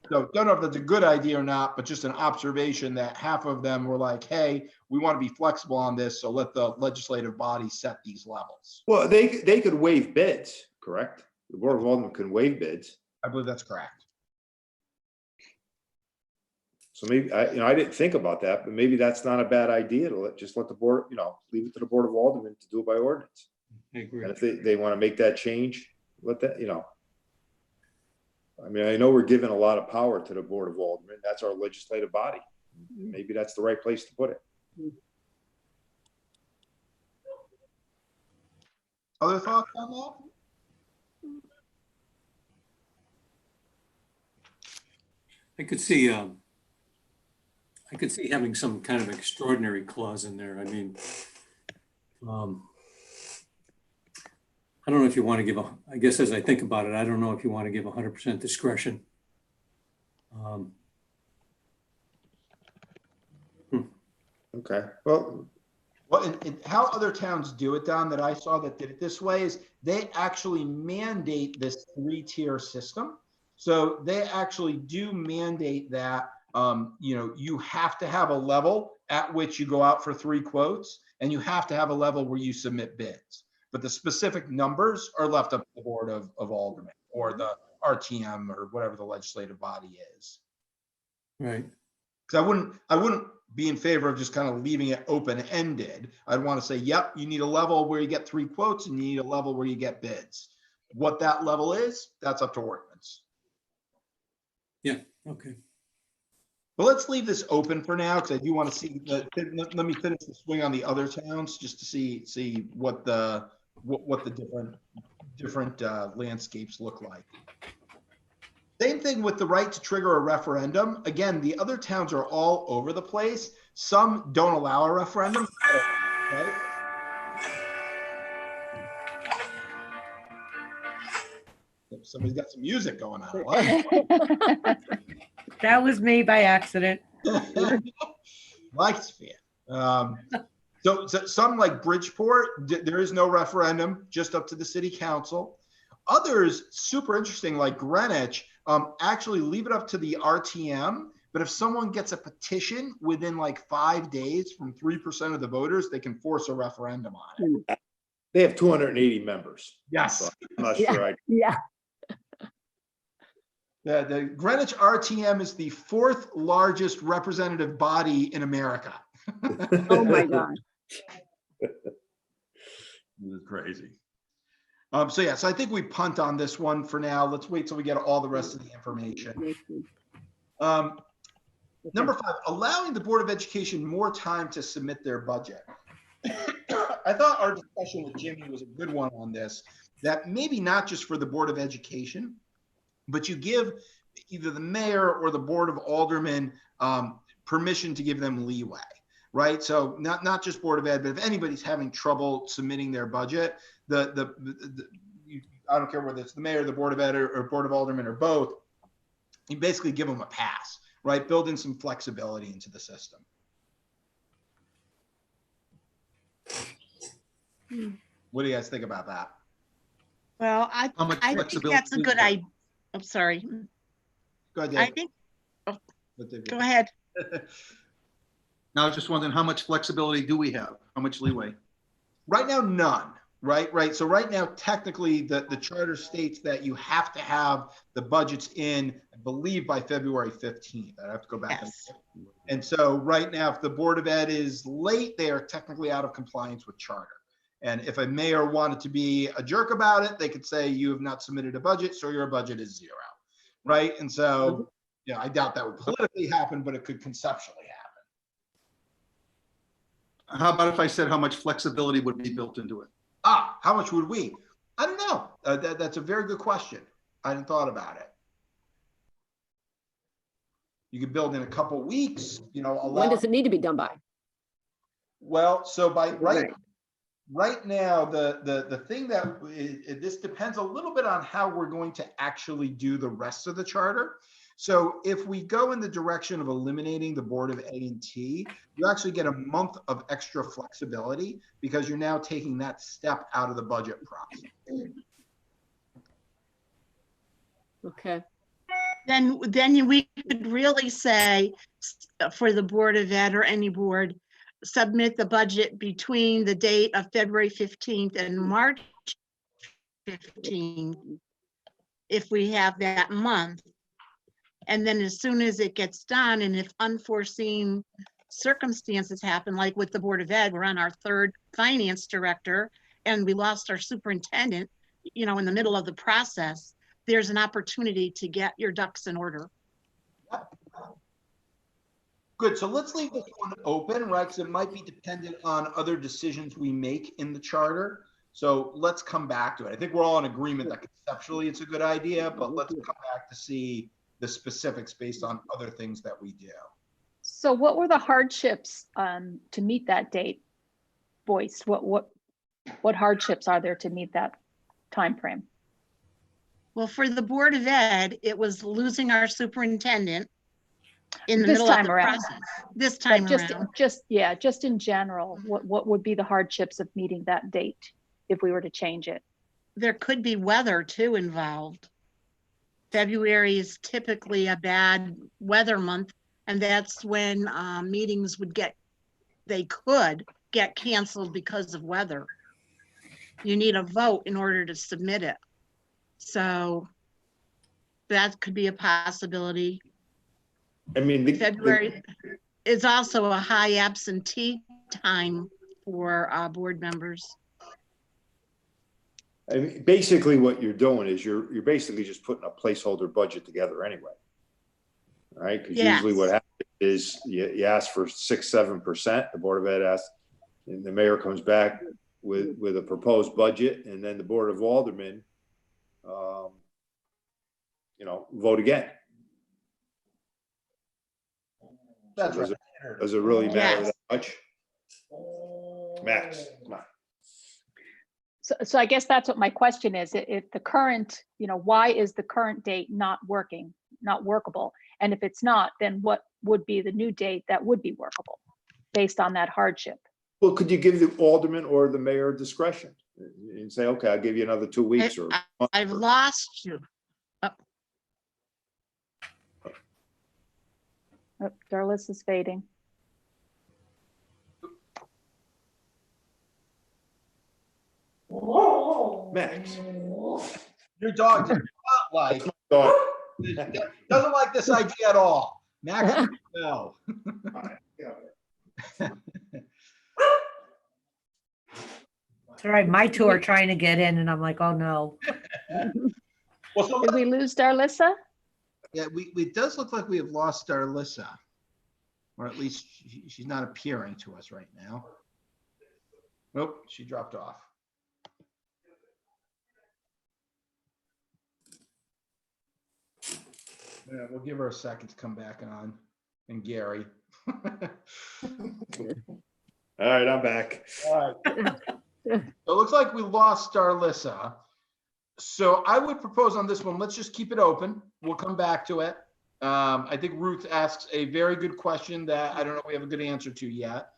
So don't know if that's a good idea or not, but just an observation that half of them were like, hey, we want to be flexible on this, so let the legislative body set these levels. Well, they could waive bids, correct? The Board of Aldermen can waive bids. I believe that's correct. So maybe, I didn't think about that, but maybe that's not a bad idea to let the board, leave it to the Board of Aldermen to do it by ordinance. I agree. And if they want to make that change, let that, I mean, I know we're giving a lot of power to the Board of Aldermen. That's our legislative body. Maybe that's the right place to put it. Other thoughts on that? I could see having some kind of extraordinary clause in there. I mean, I don't know if you want to give I guess as I think about it, I don't know if you want to give 100% discretion. Okay, well, And how other towns do it, Don, that I saw that did it this way is they actually mandate this 3-tier system. So they actually do mandate that, you have to have a level at which you go out for 3 quotes, and you have to have a level where you submit bids. But the specific numbers are left up to the Board of Aldermen or the RTM or whatever the legislative body is. Right. Because I wouldn't be in favor of just kind of leaving it open-ended. I'd want to say, yep, you need a level where you get 3 quotes and you need a level where you get bids. What that level is, that's up to ordinance. Yeah, okay. But let's leave this open for now because I do want to see. Let me finish the swing on the other towns just to see what the different landscapes look like. Same thing with the right to trigger a referendum. Again, the other towns are all over the place. Some don't allow a referendum. Right? Somebody's got some music going on. What? That was me by accident. Lights fan. So some like Bridgeport, there is no referendum, just up to the city council. Others, super interesting, like Greenwich, actually leave it up to the RTM. But if someone gets a petition within like 5 days from 3% of the voters, they can force a referendum on it. They have 280 members. Yes. So I'm not sure. Yeah. The Greenwich RTM is the 4th largest representative body in America. Oh my God. This is crazy. So yeah, so I think we punt on this one for now. Let's wait till we get all the rest of the information. Number 5, allowing the Board of Education more time to submit their budget. I thought our discussion with Jimmy was a good one on this, that maybe not just for the Board of Education, but you give either the mayor or the Board of Aldermen permission to give them leeway, right? So not just Board of Ed, but if anybody's having trouble submitting their budget, I don't care whether it's the mayor, the Board of Ed, or Board of Aldermen, or both, you basically give them a pass, right? Build in some flexibility into the system. What do you guys think about that? Well, How much I think flexibility that's a is good there? idea. I'm sorry. Go ahead, I Dave. think, Let Dave go ahead. Now, I was just wondering, how much flexibility do we have? How much leeway? Right now, none. Right. So right now, technically, the charter states that you have to have the budgets in, I believe, by February 15th. I have to go back. Yes. And so right now, if the Board of Ed is late, they are technically out of compliance with charter. And if a mayor wanted to be a jerk about it, they could say, you have not submitted a budget, so your budget is 0. Right. And so, yeah, I doubt that would politically happen, but it could conceptually happen. How about if I said how much flexibility would be built into it? How much would we? I don't know. That's a very good question. I hadn't thought about it. You could build in a couple weeks, When does it need to be done by? Well, so by right now, the thing that this depends a little bit on how we're going to actually do the rest of the charter. So if we go in the direction of eliminating the Board of A&T, you actually get a month of extra flexibility because you're now taking that step out of the budget process. Okay. Then we could really say for the Board of Ed or any board, submit the budget between the date of February 15th and March 15th, if we have that month. And then as soon as it gets done, and if unforeseen circumstances happen, like with the Board of Ed, we're on our 3rd finance director and we lost our superintendent, in the middle of the process, there's an opportunity to get your ducks in order. Good, so let's leave this one open, right? Because it might be dependent on other decisions we make in the charter. So let's come back to it. I think we're all in agreement that conceptually it's a good idea, but let's come back to see the specifics based on other things that we do. So what were the hardships to meet that date, Boyce? What hardships are there to meet that time frame? Well, for the Board of Ed, it was losing our superintendent in the This middle of time the around. process. This time around. Just in general, what would be the hardships of meeting that date if we were to change it? There could be weather too involved. February is typically a bad weather month, and that's when meetings could get canceled because of weather. You need a vote in order to submit it. So that could be a possibility. I mean, February. is also a high absentee time for board members. I mean, basically what you're doing is you're basically just putting a placeholder budget together anyway. Right? Because usually what happens is you ask for 6-7%, the Board of Ed asks, and the mayor comes back with a proposed budget, and then the Board of Aldermen, vote again. That's right. Does it really matter Yes. that much? Max, come on. So I guess that's what my question is. If the current, why is the current date not working, not workable? And if it's not, then what would be the new date that would be workable based on that hardship? Well, could you give the alderman or the mayor discretion and say, okay, I'll give you another 2 weeks or. I've lost you. Oh, Darlis is fading. Max. Your dog does not like, doesn't like this idea at all. Max, no. It's all right. My two are trying to get in and I'm like, oh no. Well, so Did we lose Darlissa? yeah, it does look like we have lost Darlissa, or at least she's not appearing to us right now. Nope, she dropped off. Yeah, we'll give her a second to come back on. And Gary. All right, I'm back. All right. It looks like we lost Darlissa. So I would propose on this one, let's just keep it open. We'll come back to it. I think Ruth asks a very good question that I don't know if we have a good answer to yet.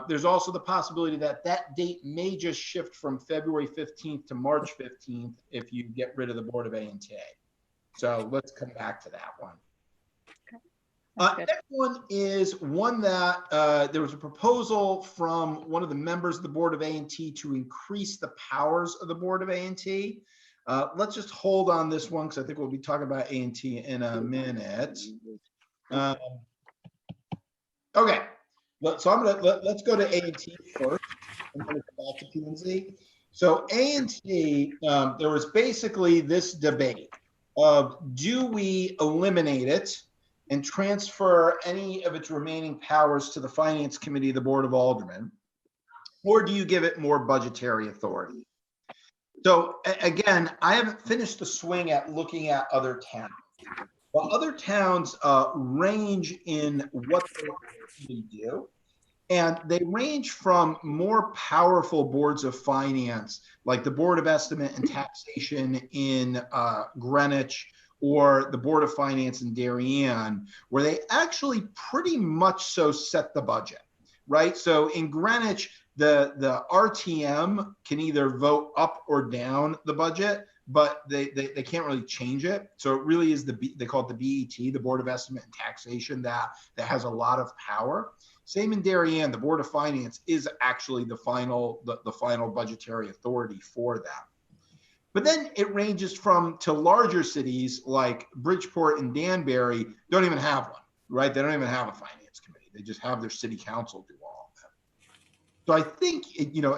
There's also the possibility that that date may just shift from February 15th to March 15th if you get rid of the Board of A&T. So let's come back to that one. Next one is one that there was a proposal from one of the members of the Board of A&T to increase the powers of the Board of A&T. Let's just hold on this one because I think we'll be talking about A&T in a minute. Okay, so let's go to A&T first. I'm going to come back to P&Z. So A&T, there was basically this debate of do we eliminate it and transfer any of its remaining powers to the Finance Committee of the Board of Aldermen, or do you give it more budgetary authority? So again, I haven't finished the swing at looking at other towns. Well, other towns range in what they do, and they range from more powerful boards of finance, like the Board of Estimate and Taxation in Greenwich, or the Board of Finance in Darien, where they actually pretty much so set the budget, right? So in Greenwich, the RTM can either vote up or down the budget, but they can't really change it. So it really is they call it the BET, the Board of Estimate and Taxation, that has a lot of power. Same in Darien, the Board of Finance is actually the final budgetary authority for that. But then it ranges to larger cities like Bridgeport and Danbury don't even have one, right? They don't even have a finance committee. They just have their city council do all of that. So I think,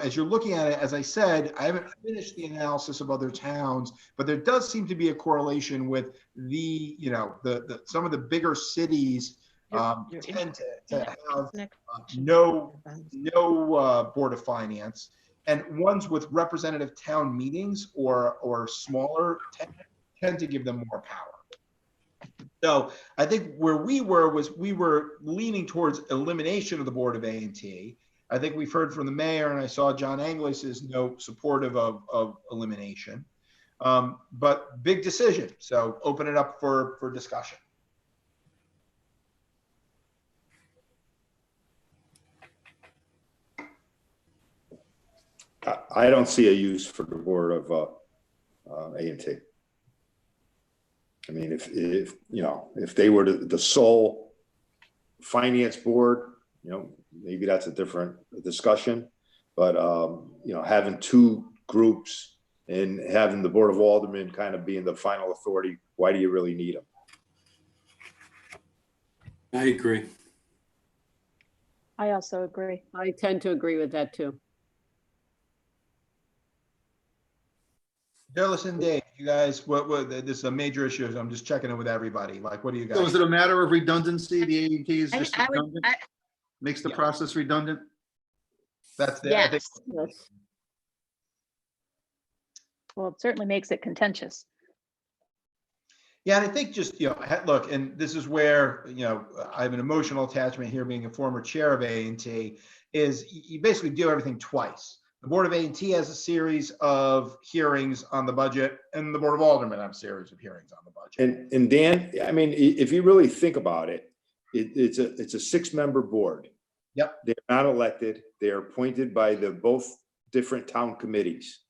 as you're looking at it, as I said, I haven't finished the analysis of other towns, but there does seem to be a correlation with some of the bigger cities tend to have no Board of Finance. And ones with representative town meetings or smaller tend to give them more power. So I think where we were leaning towards elimination of the Board of A&T. I think we've heard from the mayor, and I saw John Anglis is supportive of elimination. But big decision. So open it up for discussion. I don't see a use for the Board of A&T. I mean, if they were the sole finance board, maybe that's a different discussion. But having two groups and having the Board of Aldermen kind of being the final authority, why do you really need them? I agree. I also agree. I tend to agree with that too. Dallas and Dave, you guys, this is a major issue. I'm just checking in with everybody. Like, what do you So is guys? it a matter of redundancy? The A&T is just I would, redundant, makes the Yeah. process redundant? That's the, I think, Yes. Yes. Well, it certainly makes it contentious. yeah, and I think just, look, and this is where, I have an emotional attachment here, being a former chair of A&T, is you basically do everything twice. The Board of A&T has a series of hearings on the budget, and the Board of Aldermen have a series of hearings on the budget. And Dan, I mean, if you really think about it, it's a 6-member board. Yep. They're not elected. They're appointed by the both different town committees.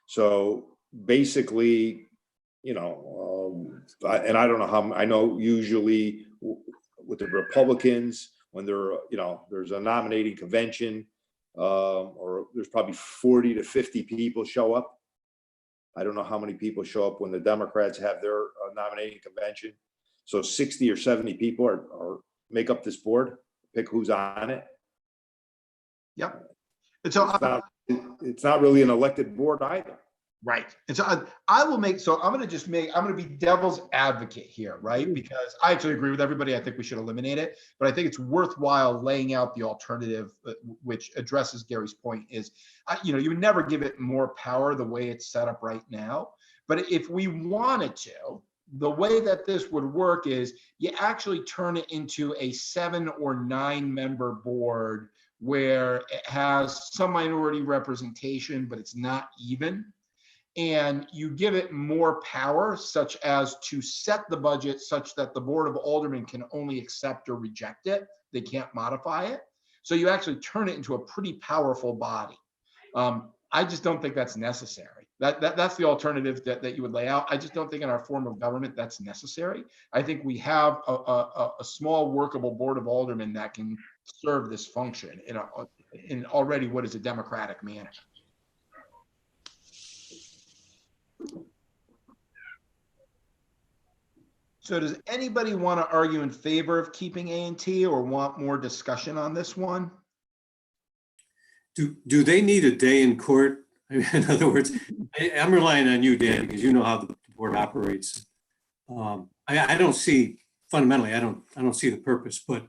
So basically, and I don't know how, I know usually with the Republicans, when there's a nominating convention, or there's probably 40 to 50 people show up. I don't know how many people show up when the Democrats have their nominating convention. So 60 or 70 people are make up this board, pick who's on it. Yep. And so It's not really an elected board either. right. And so I'm going to be devil's advocate here, right? Because I actually agree with everybody. I think we should eliminate it, but I think it's worthwhile laying out the alternative, which addresses Gary's point is, you would never give it more power the way it's set up right now. But if we wanted to, the way that this would work is you actually turn it into a 7 or 9 member board where it has some minority representation, but it's not even. And you give it more power, such as to set the budget such that the Board of Aldermen can only accept or reject it. They can't modify it. So you actually turn it into a pretty powerful body. I just don't think that's necessary. That's the alternative that you would lay out. I just don't think in our form of government that's necessary. I think we have a small workable Board of Aldermen that can serve this function in already what is a democratic manner. So does anybody want to argue in favor of keeping A&T or want more discussion on this one? Do they need a day in court? In other words, I'm relying on you, Dan, because you know how the board operates. I don't see, fundamentally, I don't see the purpose, but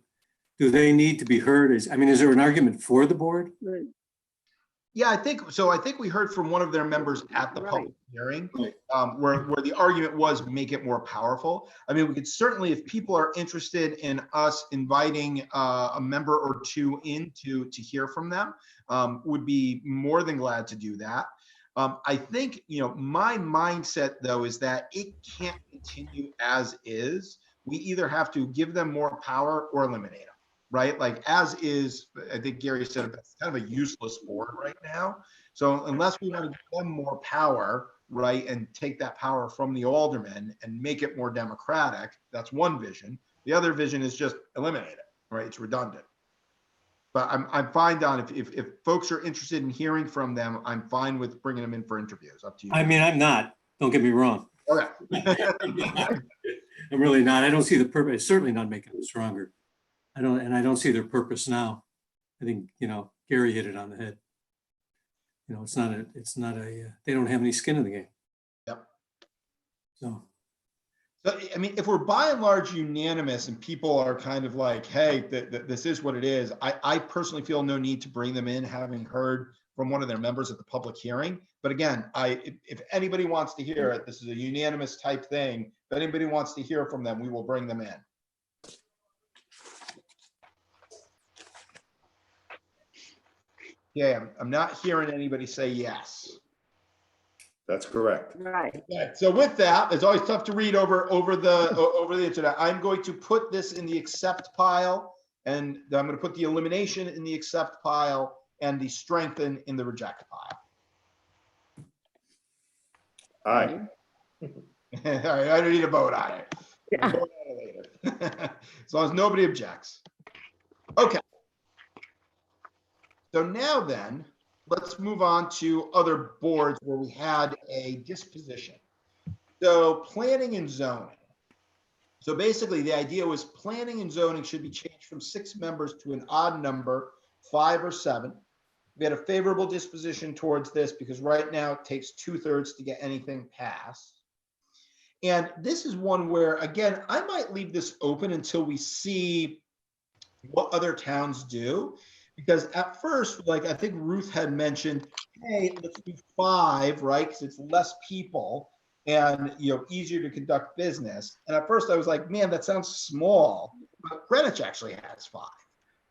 do they need to be heard? Is there an argument for the board? Right. Yeah, I think so. I think we heard from one of their members at the public hearing, where the argument was make it more powerful. We could certainly, if people are interested in us inviting a member or two in to hear from them, would be more than glad to do that. I think, my mindset though is that it can't continue as is. We either have to give them more power or eliminate them. Right? Like as is, I think Gary said it's kind of a useless board right now. So unless we want to give them more power, right, and take that power from the aldermen and make it more democratic, that's one vision. The other vision is just eliminate it, right? It's redundant. But I'm fine, Don, if folks are interested in hearing from them, I'm fine with bringing them in for interviews. Up to you. I'm not. Don't get me wrong. Okay. I'm really not. I don't see the purpose. It's certainly not making them stronger. I don't see their purpose now. I think, Gary hit it on the head. It's not a, they don't have any skin in the game. Yep. So, if we're by and large unanimous and people are kind of like, hey, this is what it is, I personally feel no need to bring them in, having heard from one of their members at the public hearing. But again, if anybody wants to hear it, this is a unanimous type thing. If anybody wants to hear from them, we will bring them in. Yeah, I'm not hearing anybody say yes. That's correct. Right. Okay, so with that, it's always tough to read over the internet. I'm going to put this in the accept pile, and I'm going to put the elimination in the accept pile and the strengthen in the reject pile. All right. All right, I don't need a vote on it. Yeah. We'll vote on it later. As long as nobody objects. Okay. So now then, let's move on to other boards where we had a disposition. So planning and zoning. So basically, the idea was planning and zoning should be changed from 6 members to an odd number, 5 or 7. We had a favorable disposition towards this because right now it takes 2/3 to get anything passed. And this is one where, again, I might leave this open until we see what other towns do. Because at first, like I think Ruth had mentioned, hey, let's do 5, right? Because it's less people and easier to conduct business. And at first I was like, man, that sounds small. But Greenwich actually has 5.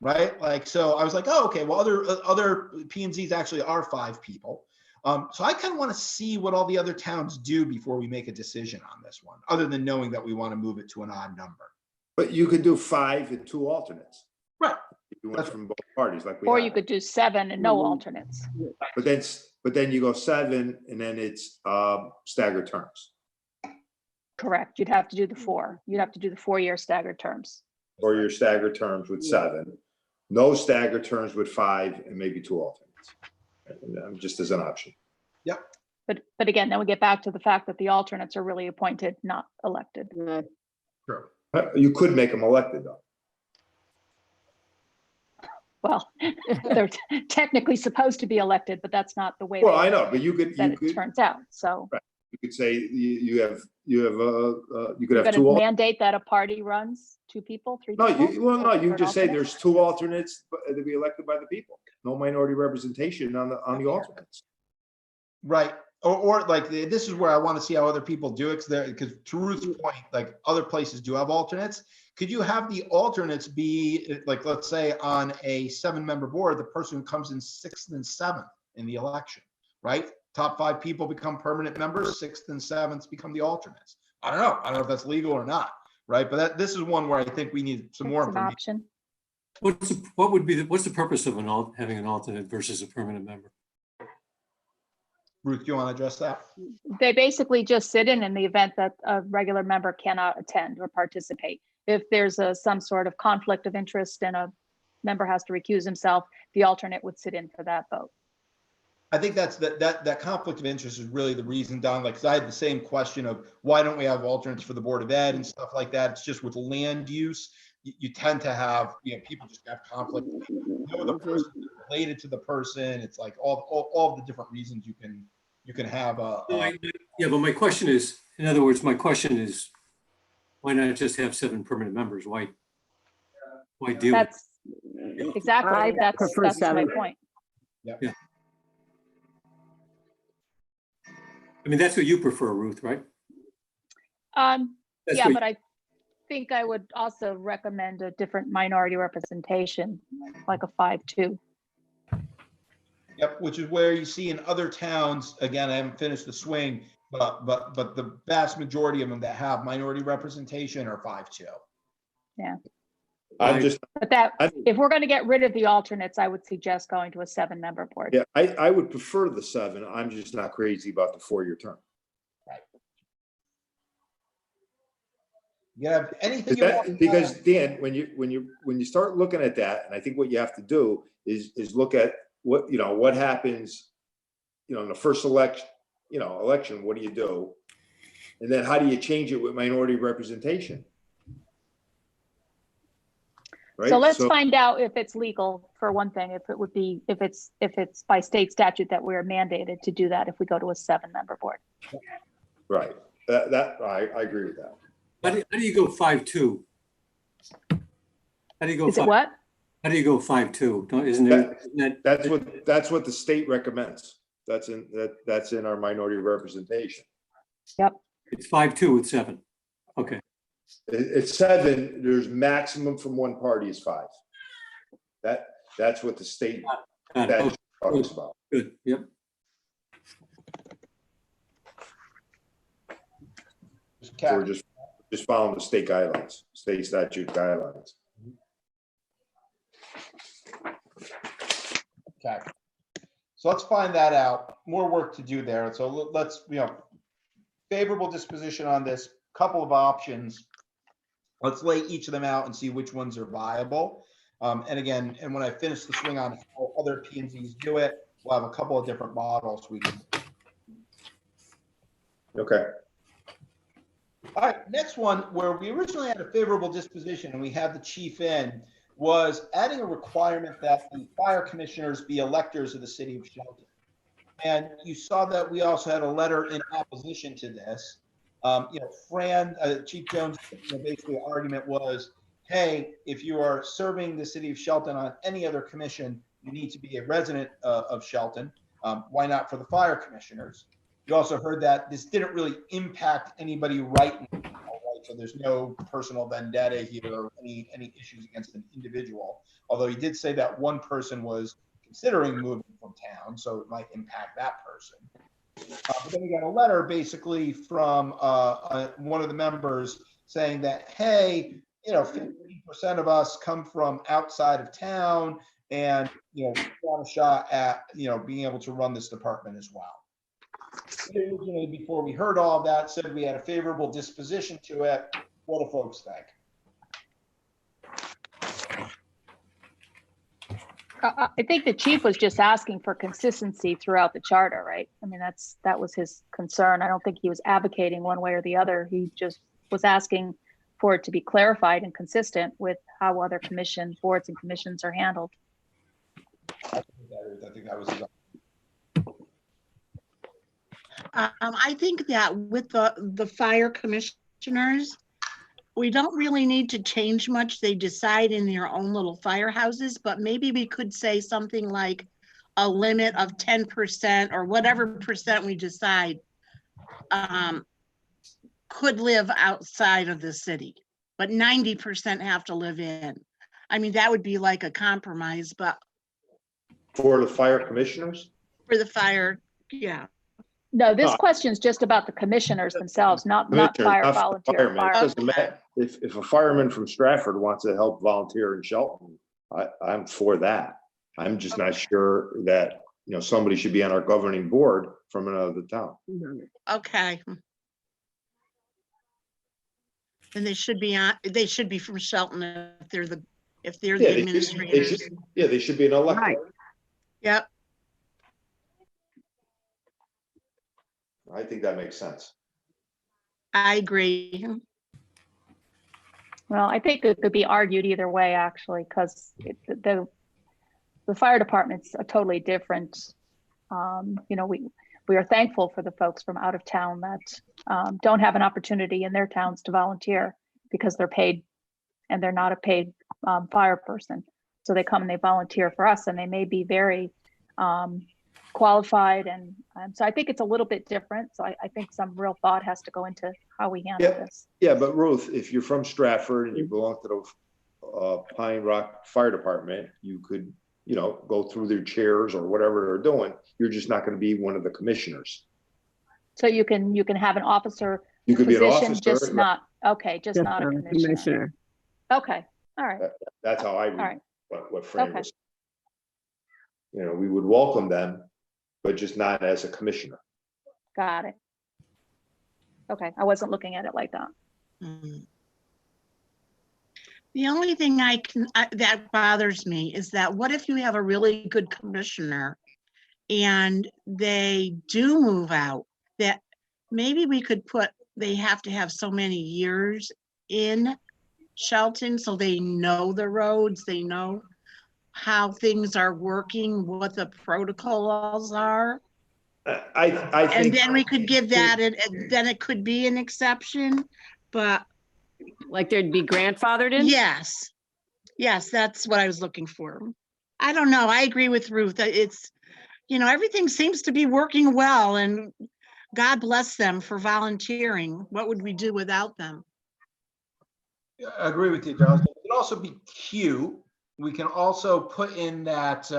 Right? Like, so I was like, oh, okay, well, other P&Zs actually are 5 people. So I kind of want to see what all the other towns do before we make a decision on this one, other than knowing that we want to move it to an odd number. But you could do 5 and 2 alternates. Right. If you went from both parties, like we Or have. you could do 7 and no alternates. But then you go 7 and then it's staggered terms. Correct. You'd have to do the 4. You'd have to do the 4-year staggered terms. Or your staggered terms with 7, no staggered terms with 5, and maybe 2 alternates, just as an option. Yep. But again, then we get back to the fact that the alternates are really appointed, not elected. True. You could make them elected though. Well, they're technically supposed to be elected, but that's not the way Well, I know, but you could it turns out. So you could say you could you're have going 2 to mandate that a party runs 2 people, 3 people. you just say alternate? there's 2 alternates to be elected by the people. No minority representation on the alternates. Right. Or like this is where I want to see how other people do it, because to Ruth's point, like other places do have alternates. Could you have the alternates be like, let's say on a 7-member board, the person who comes in 6th and 7th in the election, right? Top 5 people become permanent members, 6th and 7th become the alternates. I don't know if that's legal or not, right? But this is one where I think we need some more information. What's the purpose of having an alternate versus a permanent member? Ruth, do you want to address that? They basically just sit in the event that a regular member cannot attend or participate. If there's some sort of conflict of interest and a member has to recuse himself, the alternate would sit in for that vote. I think that conflict of interest is really the reason, Don, like, 'cause I had the same question of why don't we have alternates for the Board of Ed and stuff like that. It's just with land use, you tend to have, people just have conflict. The person related to the person. It's like all the different reasons you can have yeah, but my question is, in other words, why not just have 7 permanent members? Why deal? That's exactly. I That's my 7. point. Yeah. I mean, that's what you prefer, Ruth, right? That's Yeah, what- but I think I would also recommend a different minority representation, like a 5-2. Yep, which is where you see in other towns, again, I haven't finished the swing, but the vast majority of them that have minority representation are 5-2. Yeah. I'm just, But if we're going to get rid of the alternates, I would suggest going to a 7-member board. yeah, I would prefer the 7. I'm just not crazy about the 4-year term. You have anything you want. Because Dan, when you start looking at that, and I think what you have to do is look at what happens, in the first election, what do you do? And then how do you change it with minority representation? Right? So let's find out if it's legal, for one thing, if it's by state statute that we're mandated to do that if we go to a 7-member board. Right. That I agree with that. How do you go 5-2? How do you go? Is it what? How do you go 5-2? Isn't there? That's what the state recommends. That's in our minority representation. Yep. It's 5-2 with 7. Okay. It's 7. There's maximum from one party is 5. That's what the state statute talks about. Good. Yep. We're just following the state guidelines, state statute guidelines. Okay. So let's find that out. More work to do there. So let's, favorable disposition on this, couple of options. Let's lay each of them out and see which ones are viable. And again, when I finish the swing on how other P&Zs do it, we'll have a couple of different models we can. Okay. All right, next one, where we originally had a favorable disposition and we had the chief in, was adding a requirement that the fire commissioners be electors of the city of Shelton. And you saw that we also had a letter in opposition to this. Fran, Chief Jones, basically the argument was, hey, if you are serving the city of Shelton on any other commission, you need to be a resident of Shelton. Why not for the fire commissioners? You also heard that this didn't really impact anybody right now, right? So there's no personal vendetta here or any issues against an individual. Although he did say that one person was considering moving from town, so it might impact that person. But then we got a letter basically from one of the members saying that, hey, 50% of us come from outside of town, and want a shot at being able to run this department as well. Originally, before we heard all of that, said we had a favorable disposition to it. What do folks think? I think the chief was just asking for consistency throughout the charter, right? I mean, that was his concern. I don't think he was advocating one way or the other. He just was asking for it to be clarified and consistent with how other boards and commissions are handled. I think that was his. I think that with the fire commissioners, we don't really need to change much. They decide in their own little firehouses, but maybe we could say something like a limit of 10% or whatever percent we decide could live outside of the city, but 90% have to live in. I mean, that would be like a compromise, but For the fire commissioners? for the fire, yeah. No, this question is just about the commissioners themselves, not fire Not volunteer. firemen. It Fire. doesn't matter. If a fireman from Stratford wants to help volunteer in Shelton, I'm for that. I'm just not sure that, somebody should be on our governing board from another town. Okay. And they should be from Shelton if they're the administrators. They should be an elected. Right. Yep. I think that makes sense. I agree. Well, I think it could be argued either way, actually, because the fire department's a totally different. We are thankful for the folks from out of town that don't have an opportunity in their towns to volunteer because they're paid, and they're not a paid fire person. So they come and they volunteer for us, and they may be very qualified, and so I think it's a little bit different. So I think some real thought has to go into how we handle this. Yeah, but Ruth, if you're from Stratford and you belong to the Pine Rock Fire Department, you could, go through their chairs or whatever they're doing. You're just not going to be one of the commissioners. So you can have an officer. You could position, be an officer, just not not a commissioner. Okay, all right. That's how I read All right. what Fran Okay. was. We would welcome them, but just not as a commissioner. Got it. Okay, I wasn't looking at it like that. Mm. The only thing that bothers me is that what if you have a really good commissioner and they do move out, that maybe we could put, they have to have so many years in Shelton so they know the roads, they know how things are working, what the protocols are. I think, And then we could give that, then it could be an exception, but Like there'd be grandfathered in? yes, that's what I was looking for. I don't know. I agree with Ruth. It's, everything seems to be working well, and God bless them for volunteering. What would we do without them? I agree with you, Charles. It could also be cute. We can also put in that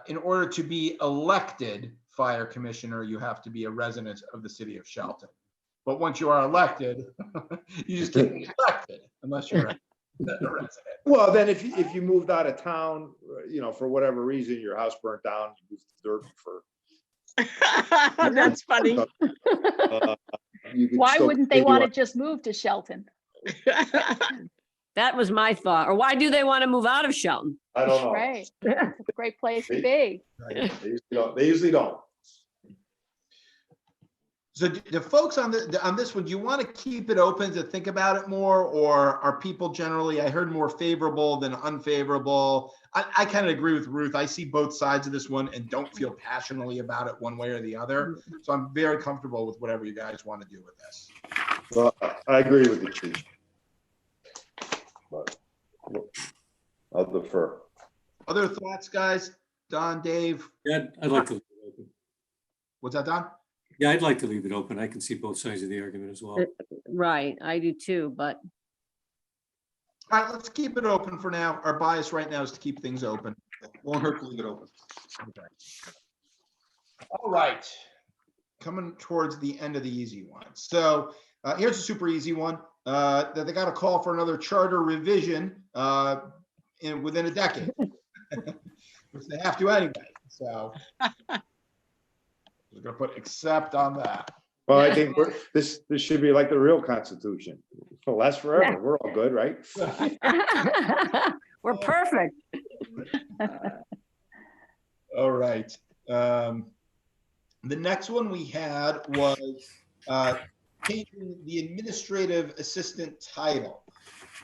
in order to be elected fire commissioner, you have to be a resident of the city of Shelton. But once you are elected, you just can't be elected unless you're a resident. well, then if you moved out of town, for whatever reason, your house burnt down, you moved to Durban That's funny. you could Why still wouldn't they continue want to just move to Shelton? That was my thought. Or why do they want to move out of Shelton? I don't know. Right, it's a great place to be. They usually don't. So the folks on this one, do you want to keep it open to think about it more, or are people generally, I heard more favorable than unfavorable? I kind of agree with Ruth. I see both sides of this one and don't feel passionately about it one way or the other. So I'm very comfortable with whatever you guys want to do with this. Well, I agree with the chief. But I'll defer. Other thoughts, guys? Don, Dave? Yeah, I'd like to leave it open. What's that, Don? Yeah, I'd like to leave it open. I can see both sides of the argument as well. Right, I do too, but All right, let's keep it open for now. Our bias right now is to keep things open. Won't hurt to leave it open. Okay. All right. Coming towards the end of the easy one. So here's a super easy one. That they got a call for another charter revision within a decade, which they have to anyway. So we're gonna put accept on that. Well, I think this should be like the real Constitution. So last forever. We're all good, right? we're perfect. All right. The next one we had was changing the administrative assistant title.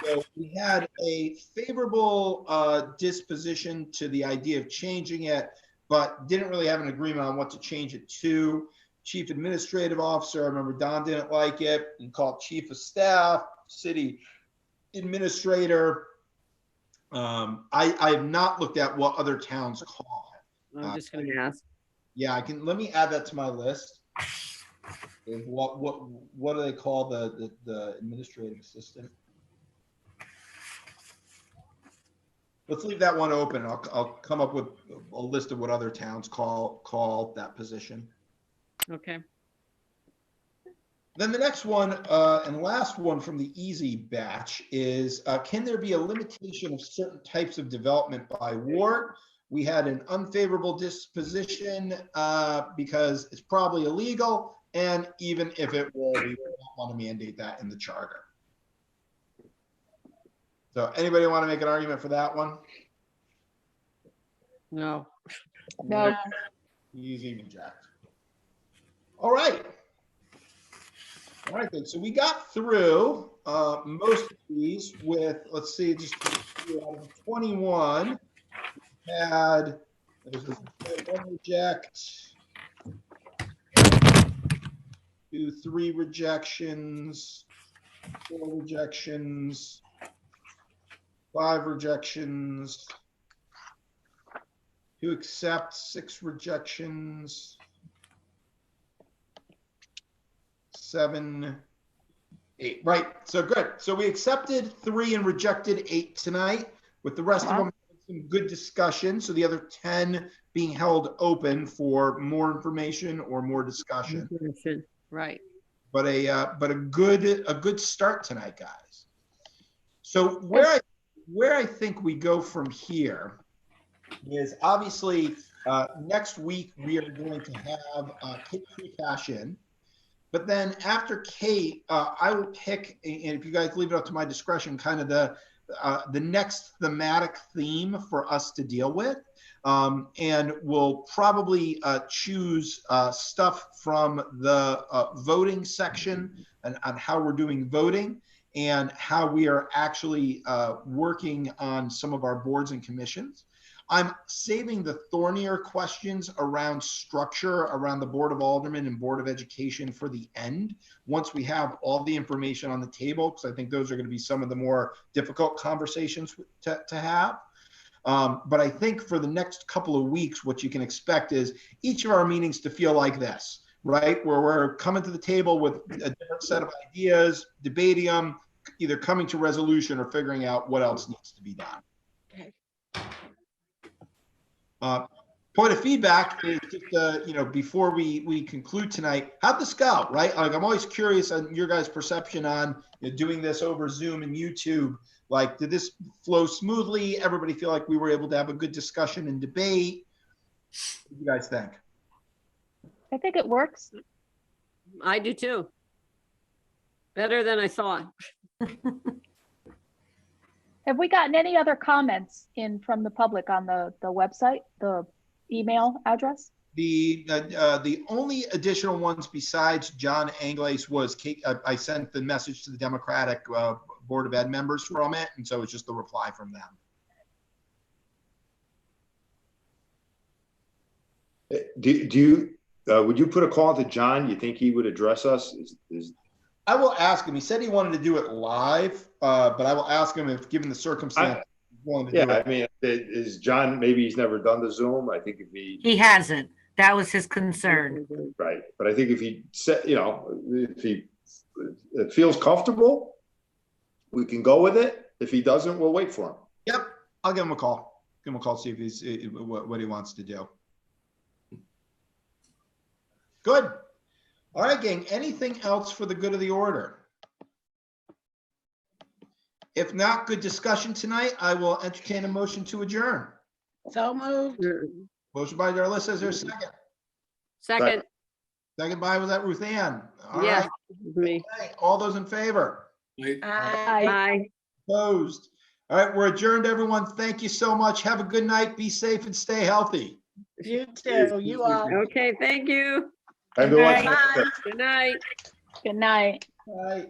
So we had a favorable disposition to the idea of changing it, but didn't really have an agreement on what to change it to. Chief Administrative Officer, I remember Don didn't like it and called Chief of Staff, City Administrator. I have not looked at what other towns call it. I'm just gonna ask. Yeah, let me add that to my list. What do they call the administrative assistant? Let's leave that one open. I'll come up with a list of what other towns call that position. Okay. Then the next one and last one from the easy batch is, can there be a limitation of certain types of development by ward? We had an unfavorable disposition because it's probably illegal. And even if it were, we don't want to mandate that in the charter. So anybody want to make an argument for that one? No. No. Easy reject. All right. All right, then. So we got through most of these with, let's see, just out of 21, we had one reject, 2, 3 rejections, 4 rejections, 5 rejections, 2 accept, 6 rejections, 7, 8. Right. So good. So we accepted 3 and rejected 8 tonight, with the rest of them some good discussion. So the other 10 being held open for more information or more discussion. Right. But a good start tonight, guys. So where I think we go from here is obviously next week we are going to have Kate Cash in. But then after Kate, I will pick, and if you guys leave it up to my discretion, kind of the next thematic theme for us to deal with. And we'll probably choose stuff from the voting section and on how we're doing voting and how we are actually working on some of our boards and commissions. I'm saving the thornier questions around structure, around the Board of Aldermen and Board of Education for the end, once we have all the information on the table, because I think those are going to be some of the more difficult conversations to have. But I think for the next couple of weeks, what you can expect is each of our meetings to feel like this, right? Where we're coming to the table with a different set of ideas, debating them, either coming to resolution or figuring out what else needs to be done. Okay. Point of feedback is just, before we conclude tonight, how'd this go, right? Like, I'm always curious on your guys' perception on doing this over Zoom and YouTube. Like, did this flow smoothly? Everybody feel like we were able to have a good discussion and debate? What do you guys think? I think it works. I do too. Better than I thought. Have we gotten any other comments in from the public on the website, the email address? The only additional ones besides John Anglace was I sent the message to the Democratic Board of Ed members from it, and so it's just the reply from them. Would you put a call to John? You think he would address us? I will ask him. He said he wanted to do it live, but I will ask him if, given the circumstance, he's willing to do it. I mean, is John, maybe he's never done the Zoom. I think if He hasn't. That was his concern. right. But I think if he said, if he feels comfortable, we can go with it. If he doesn't, we'll wait for him. Yep. I'll give him a call. Give him a call, see if he's what he wants to do. Good. All right, gang. Anything else for the good of the order? If not, good discussion tonight. I will entertain a motion to adjourn. So moved. Motion by Darlissa. Is there a second? Second, Second by, was that Ruth Ann? All yes, right. me. Okay. All those in favor? Aye. Aye. Opposed? All right, we're adjourned, everyone. Thank you so much. Have a good night. Be safe and stay healthy. You too. You all. Okay, thank you. And good luck. Bye. Good night. Good night. Bye.